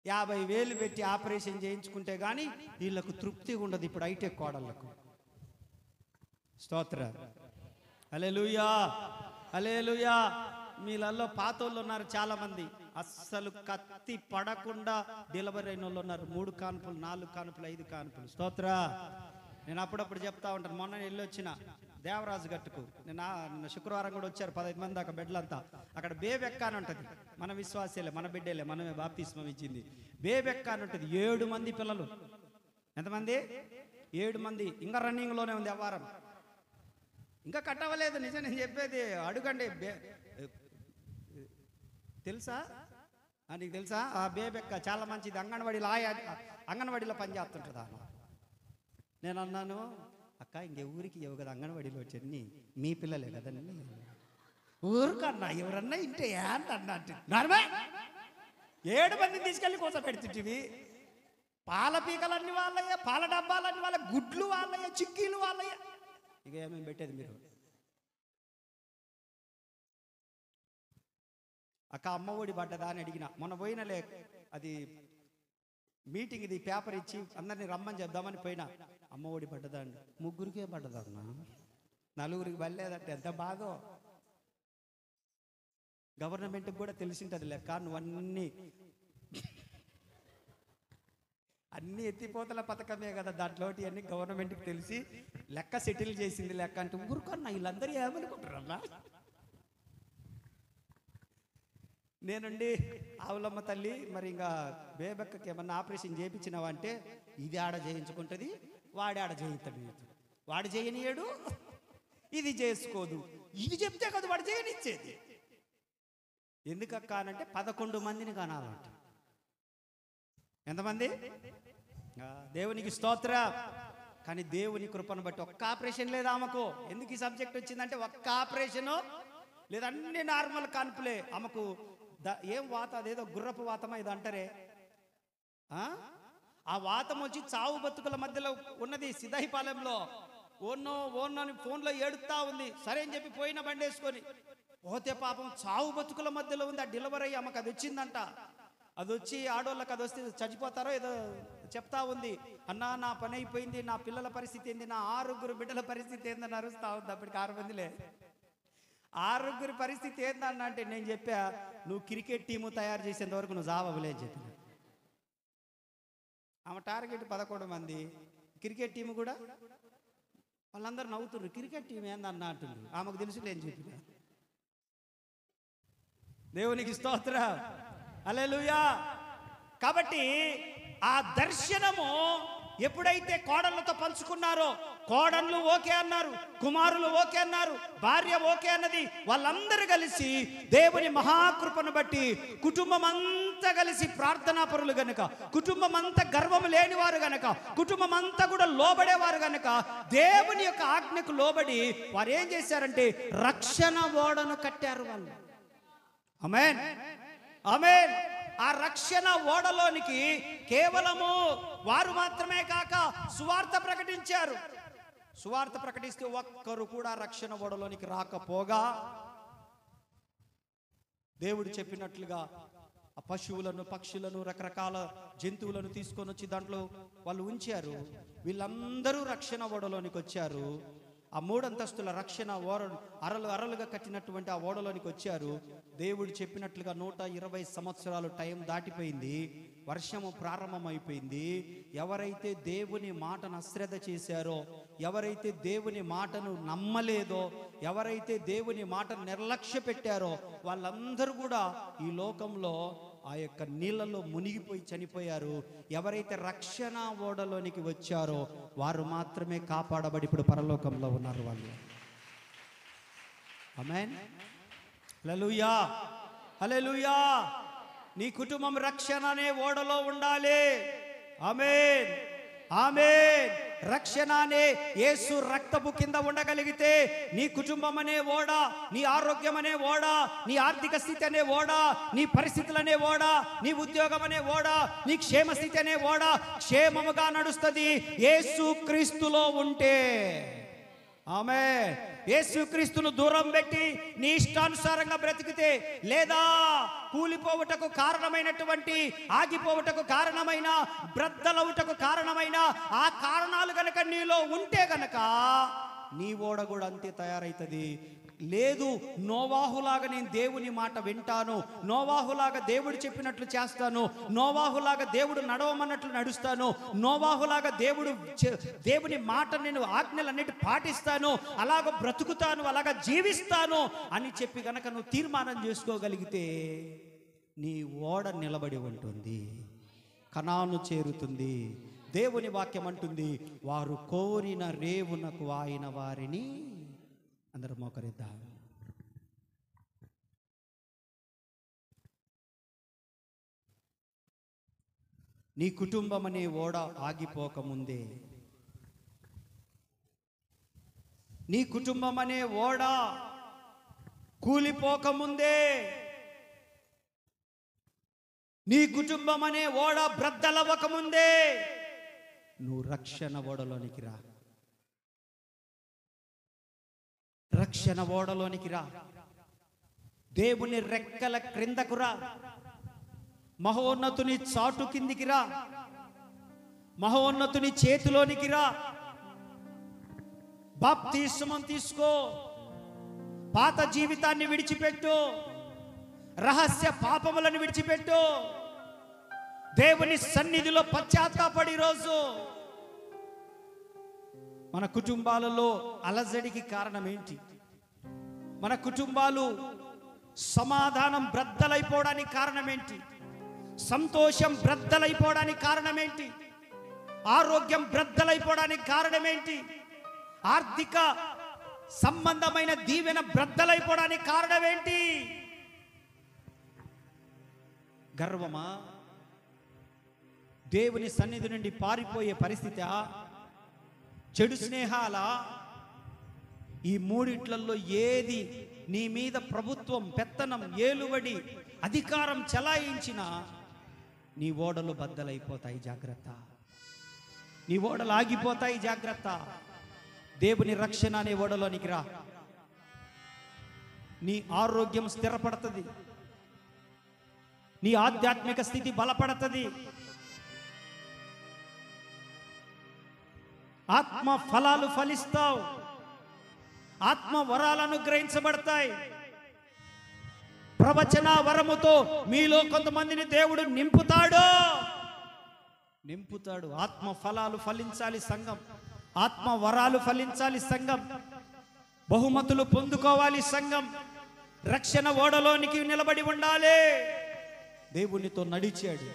50 వేలు పెట్టి ఆపరేషన్ చేయించుకుంటే కానీ వీళ్ళకు తృప్తిగా ఉండదు. ఇప్పుడు హైటెక్ కోడళ్ళకు. స్తోత్ర. హల్లెలూయా హల్లెలూయా. మీలలో పాతోళ్ళు ఉన్నారు చాలామంది, అస్సలు కత్తి పడకుండా డెలివరీ అయిన వాళ్ళు ఉన్నారు. 3 కాన్పులు 4 కాన్పులు 5 కాన్పులు. స్తోత్ర. నేను అప్పుడప్పుడు చెప్తా ఉంటాను. మొన్న వెళ్ళొచ్చిన దేవరాజు గట్టుకు, నిన్న శుక్రవారం కూడా వచ్చారు 15 మంది దాకా బెడ్లంతా. అక్కడ బేబెక్క అని ఉంటుంది, మన విశ్వాసేలే, మన బిడ్డలే, మనమే బాప్తిస్మం ఇచ్చింది. బేబెక్క అని ఉంటుంది. 7 మంది పిల్లలు. ఎంతమంది? 7 మంది. ఇంకా రన్నింగ్లోనే ఉంది వ్యవహారం, ఇంకా కట్టవలేదు. నిజం నేను చెప్పేది, అడుగండి. తెలుసా? నీకు తెలుసా? ఆ బేబెక్క చాలా మంచిది. అంగన్వాడీలో పనిచేస్తుంటుంది. నేను అన్నాను అక్క ఇంకెవరికి ఇవ్వ కదా, అంగన్వాడీలో వచ్చి మీ పిల్లలే కదండి. ఊరికన్నా ఎవరన్నా ఇంటే ఏంటన్నా అంటే నార్మే 7 మందిని తీసుకెళ్ళి కూర్చోబెడుతుంటివి. పాల పీకలన్నీ వాళ్ళయ్యా, పాల డబ్బాలన్నీ వాళ్ళ, గుడ్లు వాళ్ళయ్యా, చిక్కీలు వాళ్ళయ్యా. ఇక ఏమేమి పెట్టేది మీరు? అక్క అమ్మ ఒడి పడ్డదా అని అడిగిన. మొన్న పోయినలే, అది మీటింగ్, ఇది పేపర్ ఇచ్చి అందరినీ రమ్మని చెప్దామని పోయినా. అమ్మ ఒడి పడ్డదా అండి? 3 పడ్డదన్నా, 4 పడలేదంటే ఎంత బాధో. గవర్నమెంట్కి కూడా తెలిసింటది లెక్క. నువ్వు అన్ని ఎత్తిపోతల పథకమే కదా, దాంట్లోటి అన్ని గవర్నమెంట్కి తెలిసి లెక్క సెటిల్ చేసింది లెక్క అంటే ఊరుకన్నా వీళ్ళందరూ ఏమనుకుంటారన్నా. నేనుండి ఆవులమ్మ తల్లి మరి ఇంకా బేబక్కకి ఏమన్నా ఆపరేషన్ చేయించినావా అంటే, ఇది ఆడ చేయించుకుంటుంది, వాడి ఆడ చేయిస్తాడు, వాడు చేయనియడు, ఇది చేసుకోదు. ఇది చెప్తే కదా వాడు చేయనిచ్చేది. ఎందుకక్క అనంటే 11 మందిని కనాలంట. ఎంతమంది? దేవునికి స్తోత్ర. కానీ దేవుని కృపను బట్టి ఒక్క ఆపరేషన్ లేదా ఆమెకు. ఎందుకు ఈ సబ్జెక్ట్ వచ్చిందంటే ఒక్క ఆపరేషను లేదా, అన్ని నార్మల్ కాన్పులే. ఆమెకు ఏం వాత, అదేదో గుర్రపు వాతమా ఇది అంటారే, ఆ వాతం వచ్చి చావు బతుకుల మధ్యలో ఉన్నది సిద్ధాయిపాలెంలో. ఓన్నో అని ఫోన్లో ఏడుతా ఉంది. సరే అని చెప్పి పోయిన బండేసుకొని పోతే పాపం చావు బతుకుల మధ్యలో ఉంది. ఆ డెలివరీ అయ్యి ఆమెకు అది వచ్చిందంట. అది వచ్చి ఆడోళ్ళకి అది వస్తే చచ్చిపోతారో ఏదో చెప్తా ఉంది. అన్నా నా పని అయిపోయింది, నా పిల్లల పరిస్థితి ఏంది, నా 6 బిడ్డల పరిస్థితి ఏందని అరుస్తా ఉంది. అప్పటికి 6 మందిలే. 6 పరిస్థితి ఏందన్నా అంటే నేను చెప్పా, నువ్వు క్రికెట్ టీము తయారు చేసేంత వరకు నువ్వు జావలే అని చెప్పిన. ఆమె టార్గెట్ 11 మంది. క్రికెట్ టీము కూడా వాళ్ళందరూ నవ్వుతున్నారు. క్రికెట్ టీం ఏందన్నా అంటున్నారు. ఆమెకు తెలుసులే అని చెప్పిన. దేవునికి స్తోత్రం, హల్లెలూయా. కాబట్టి ఆ దర్శనము ఎప్పుడైతే కోడళ్ళతో పంచుకున్నారో, కోడళ్ళు ఓకే అన్నారు, కుమారులు ఓకే అన్నారు, భార్య ఓకే అన్నది. వాళ్ళందరూ కలిసి దేవుని మహాకృపను బట్టి కుటుంబం అంతా కలిసి ప్రార్థనా పరులు గనుక, కుటుంబం అంతా గర్వం లేనివారు గనక, కుటుంబం అంతా కూడా లోబడేవారు గనక, దేవుని యొక్క ఆజ్ఞకు లోబడి వారు ఏం చేశారంటే రక్షణ ఓడను కట్టారు వాళ్ళు. ఆమేన్, ఆమేన్. ఆ రక్షణ ఓడలోనికి కేవలము వారు మాత్రమే కాక సువార్త ప్రకటించారు. సువార్త ప్రకటిస్తే ఒక్కరు కూడా రక్షణ ఓడలోనికి రాకపోగా, దేవుడు చెప్పినట్లుగా ఆ పశువులను, పక్షులను, రకరకాల జంతువులను తీసుకొని వచ్చి దాంట్లో వాళ్ళు ఉంచారు. వీళ్ళందరూ రక్షణ ఓడలోనికి వచ్చారు. ఆ 3 అంతస్తుల రక్షణ అరలుగా కట్టినటువంటి ఆ ఓడలోనికి వచ్చారు. దేవుడు చెప్పినట్లుగా 120 సంవత్సరాలు టైం దాటిపోయింది. వర్షము ప్రారంభమైపోయింది. ఎవరైతే దేవుని మాటను అశ్రద్ధ చేశారో, ఎవరైతే దేవుని మాటను నమ్మలేదో, ఎవరైతే దేవుని మాటను నిర్లక్ష్య పెట్టారో వాళ్ళందరూ కూడా ఈ లోకంలో ఆ యొక్క నీళ్ళలో మునిగిపోయి చనిపోయారు. ఎవరైతే రక్షణ ఓడలోనికి వచ్చారో వారు మాత్రమే కాపాడబడి ఇప్పుడు పరలోకంలో ఉన్నారు వాళ్ళు. ఆమేన్, హల్లెలూయా, హల్లెలూయా. నీ కుటుంబం రక్షణ అనే ఓడలో ఉండాలి. ఆమేన్, ఆమేన్. రక్షణ అనే యేసు రక్తపు కింద ఉండగలిగితే నీ కుటుంబం అనే ఓడ, నీ ఆరోగ్యం అనే ఓడ, నీ ఆర్థిక స్థితి అనే ఓడ, నీ పరిస్థితులు అనే ఓడ, నీ ఉద్యోగం అనే ఓడ, నీ క్షేమ స్థితి అనే ఓడ క్షేమముగా నడుస్తుంది యేసు క్రీస్తులో ఉంటే. ఆమేన్. యేసుక్రీస్తును దూరం పెట్టి నీ ఇష్టానుసారంగా బ్రతికితే, లేదా కూలిపోవుటకు కారణమైనటువంటి, ఆగిపోవుటకు కారణమైన, బ్రద్దలవుటకు కారణమైన ఆ కారణాలు గనక నీలో ఉంటే గనక నీ ఓడ కూడా అంతే తయారైతుంది. లేదు, నోవాహులాగా నేను దేవుని మాట వింటాను, నోవాహులాగా దేవుడు చెప్పినట్లు చేస్తాను, నోవాహులాగా దేవుడు నడవమన్నట్లు నడుస్తాను, నోవాహులాగా దేవుని మాట నేను ఆజ్ఞలన్నిటి పాటిస్తాను, అలాగ బ్రతుకుతాను, అలాగ జీవిస్తాను అని చెప్పి గనక నువ్వు తీర్మానం చేసుకోగలిగితే నీ ఓడ నిలబడి ఉంటుంది, కనాను చేరుతుంది. దేవుని వాక్యం అంటుంది, వారు కోరిన రేవునకు ఆయన వారిని. అందరూ మోకరిద్దాం. నీ కుటుంబం అనే ఓడ ఆగిపోకముందే నీ కుటుంబం అనే ఓడ కూలిపోకముందే, నీ కుటుంబం అనే ఓడ బ్రద్దలవ్వకముందే నువ్వు రక్షణ ఓడలోనికి రా. రక్షణ ఓడలోనికి రా. దేవుని రెక్కల క్రిందకు రా. మహోన్నతుని చాటు కిందికి రా. మహోన్నతుని చేతిలోనికి రా. బాప్తిస్మం తీసుకో. పాత జీవితాన్ని విడిచిపెట్టు. రహస్య పాపములను విడిచిపెట్టు. దేవుని సన్నిధిలో పశ్చాత్తాపడి. రోజు మన కుటుంబాలలో అలజడికి కారణం ఏంటి? మన కుటుంబాలు సమాధానం బ్రద్దలైపోవడానికి కారణం ఏంటి? సంతోషం బ్రద్దలైపోవడానికి కారణం ఏంటి? ఆరోగ్యం బ్రద్దలైపోవడానికి కారణం ఏంటి? ఆర్థిక సంబంధమైన దీవెన బ్రద్దలైపోవడానికి కారణం ఏంటి? గర్వమా? దేవుని సన్నిధి నుండి పారిపోయే పరిస్థితి? చెడు స్నేహాల? ఈ మూడిట్లలో ఏది నీ మీద ప్రభుత్వం పెత్తనం, ఏలుబడి, అధికారం చెలాయించినా నీ ఓడలు బద్దలైపోతాయి. జాగ్రత్త. నీ ఓడలు ఆగిపోతాయి. జాగ్రత్త. దేవుని రక్షణ అనే ఓడలోనికి రా. నీ ఆరోగ్యం స్థిరపడుతుంది. నీ ఆధ్యాత్మిక స్థితి బలపడుతుంది. ఆత్మ ఫలాలు ఫలిస్తావు. ఆత్మ వరాలు అనుగ్రహించబడతాయి. ప్రవచన వరముతో మీలో కొంతమందిని దేవుడు నింపుతాడు. ఆత్మ ఫలాలు ఫలించాలి సంఘం. ఆత్మ వరాలు ఫలించాలి సంఘం. బహుమతులు పొందుకోవాలి సంఘం. రక్షణ ఓడలోనికి నిలబడి ఉండాలి. దేవునితో నడిచాడు.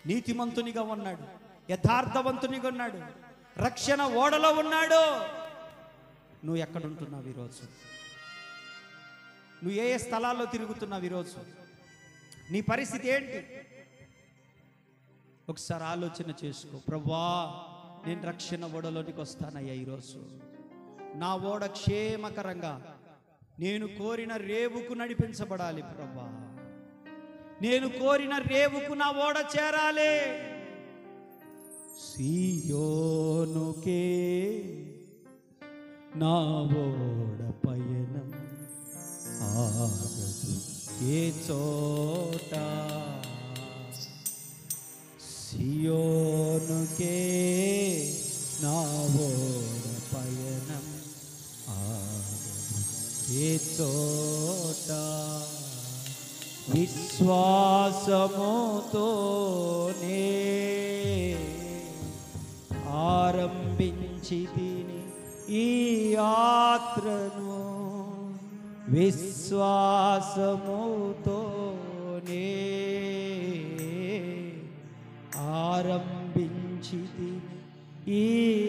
నీతిమంతునిగా ఉన్నాడు. యథార్థవంతునిగా ఉన్నాడు. రక్షణ ఓడలో ఉన్నాడు. నువ్వు ఎక్కడుంటున్నావు ఈరోజు? నువ్వు ఏ స్థలాల్లో తిరుగుతున్నావు ఈరోజు? నీ పరిస్థితి ఏంటి? ఒకసారి ఆలోచన చేసుకో. ప్రభువా, నేను రక్షణ ఓడలోనికి వస్తానయ్యా. ఈరోజు నా ఓడ క్షేమకరంగా నేను కోరిన రేవుకు నడిపించబడాలి. ప్రభువా, నేను కోరిన రేవుకు నా ఓడ చేరాలి. సియోనుకే నా ఓడ పయనం ఆగదు ఏ చోట. సియోనుకే నా ఓడ పయనం ఆగదు ఏ చోట. విశ్వాసముతోనే ఆరంభించితిని ఈ యాత్రను. విశ్వాసముతోనే ఆరంభించితిని ఈ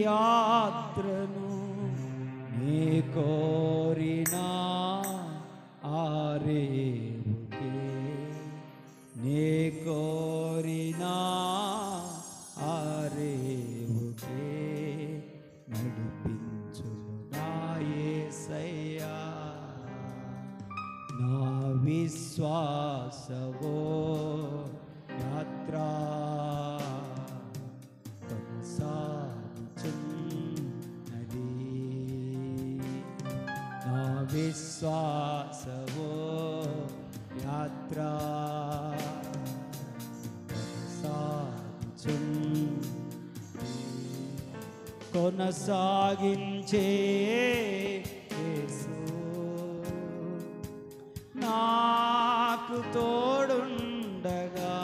యాత్రను. నీ కోరిన ఆరేవుకే, నీ కోరిన ఆరేవుకే నడిపించును నా యేసయ్యా. నా విశ్వాసవో యాత్ర కొనసాగుచున్నది. నా విశ్వాసవో యాత్ర కొనసాగించే యేసు నాకు తోడుండగా.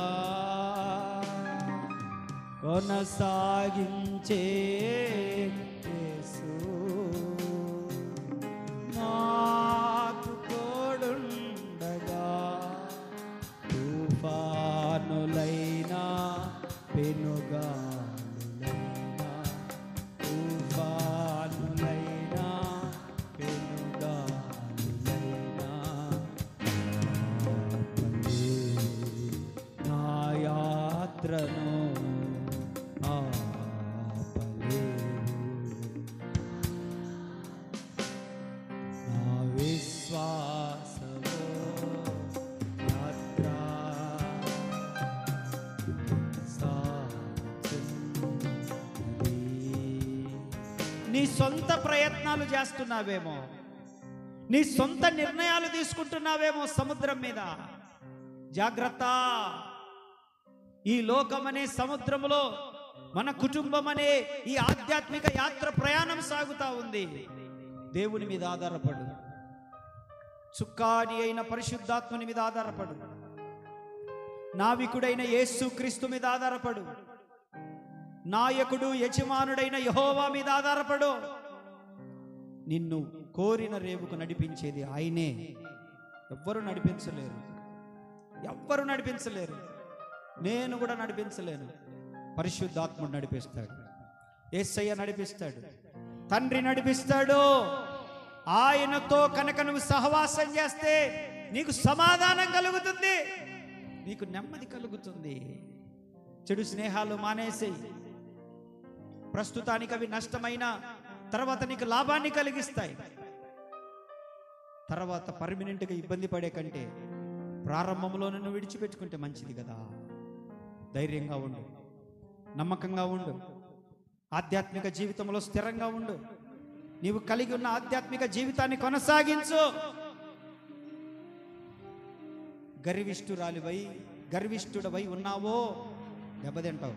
కొనసాగించే యేసు నాకు తోడుండగా. తుఫానులైనా పెనుగాలులైనా, తుఫానులైనా పెనుగాలులైనా నా యాత్రను ఆపలేవు. నీ సొంత ప్రయత్నాలు చేస్తున్నావేమో, నీ సొంత నిర్ణయాలు తీసుకుంటున్నావేమో సముద్రం మీద. జాగ్రత్త. ఈ లోకమనే సముద్రంలో మన కుటుంబం అనే ఈ ఆధ్యాత్మిక యాత్ర ప్రయాణం సాగుతా ఉంది. దేవుని మీద ఆధారపడు. చుక్కాని అయిన పరిశుద్ధాత్మని మీద ఆధారపడు. నావికుడైన యేసు క్రీస్తు మీద ఆధారపడు. నాయకుడు యజమానుడైన యెహోవా మీద ఆధారపడు. నిన్ను కోరిన రేవుకు నడిపించేది ఆయనే. ఎవ్వరు నడిపించలేరు, ఎవ్వరు నడిపించలేరు. నేను కూడా నడిపించలేను. పరిశుద్ధాత్ముడు నడిపిస్తాడు, యేసయ్య నడిపిస్తాడు, తండ్రి నడిపిస్తాడు. ఆయనతో కనుక నువ్వు సహవాసం చేస్తే నీకు సమాధానం కలుగుతుంది, నీకు నెమ్మది కలుగుతుంది. చెడు స్నేహాలు మానేసేయి. ప్రస్తుతానికి అవి నష్టమైన తర్వాత నీకు లాభాన్ని కలిగిస్తాయి. తర్వాత పర్మనెంట్గా ఇబ్బంది పడే కంటే ప్రారంభంలో నువ్వు విడిచిపెట్టుకుంటే మంచిది కదా. ధైర్యంగా ఉండు, నమ్మకంగా ఉండు, ఆధ్యాత్మిక జీవితంలో స్థిరంగా ఉండు. నీవు కలిగి ఉన్న ఆధ్యాత్మిక జీవితాన్ని కొనసాగించు. గర్విష్ఠుడవై ఉన్నావో దెబ్బతింటావు,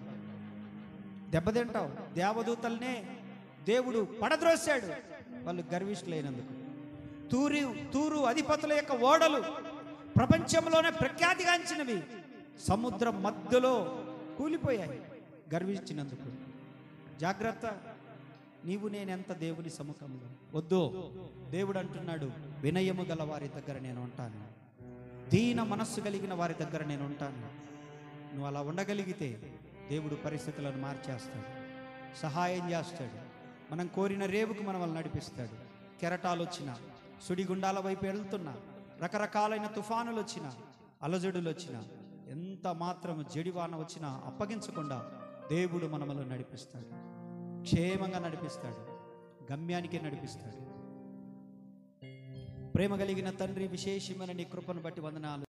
దెబ్బతింటావు. దేవదూతల్నే దేవుడు పడద్రోశాడు, వాళ్ళు గర్విష్ఠులైనందుకు. తూరు అధిపతుల యొక్క ఓడలు ప్రపంచంలోనే ప్రఖ్యాతిగాంచినవి సముద్రం మధ్యలో కూలిపోయాయి గర్వించినందుకు. జాగ్రత్త. నీవు నేనెంత దేవుని సముఖంలో వద్దు. దేవుడు అంటున్నాడు, వినయము గల వారి దగ్గర నేను ఉంటాను, దీన మనస్సు కలిగిన వారి దగ్గర నేను ఉంటాను. నువ్వు అలా ఉండగలిగితే దేవుడు పరిస్థితులను మార్చేస్తాడు, సహాయం చేస్తాడు. మనం కోరిన రేవుకు మనం వాళ్ళు నడిపిస్తాడు. కెరటాలు వచ్చినా, సుడిగుండాల వైపు వెళ్తున్నా, రకరకాలైన తుఫానులు వచ్చినా, అలజడులు వచ్చినా, ఎంత మాత్రం జడివాన వచ్చినా అప్పగించకుండా దేవుడు మనమలో నడిపిస్తాడు. క్షేమంగా నడిపిస్తాడు, గమ్యానికి నడిపిస్తాడు. ప్రేమ కలిగిన తండ్రి, విశేషమైన నీ కృపను బట్టి వందనాలు.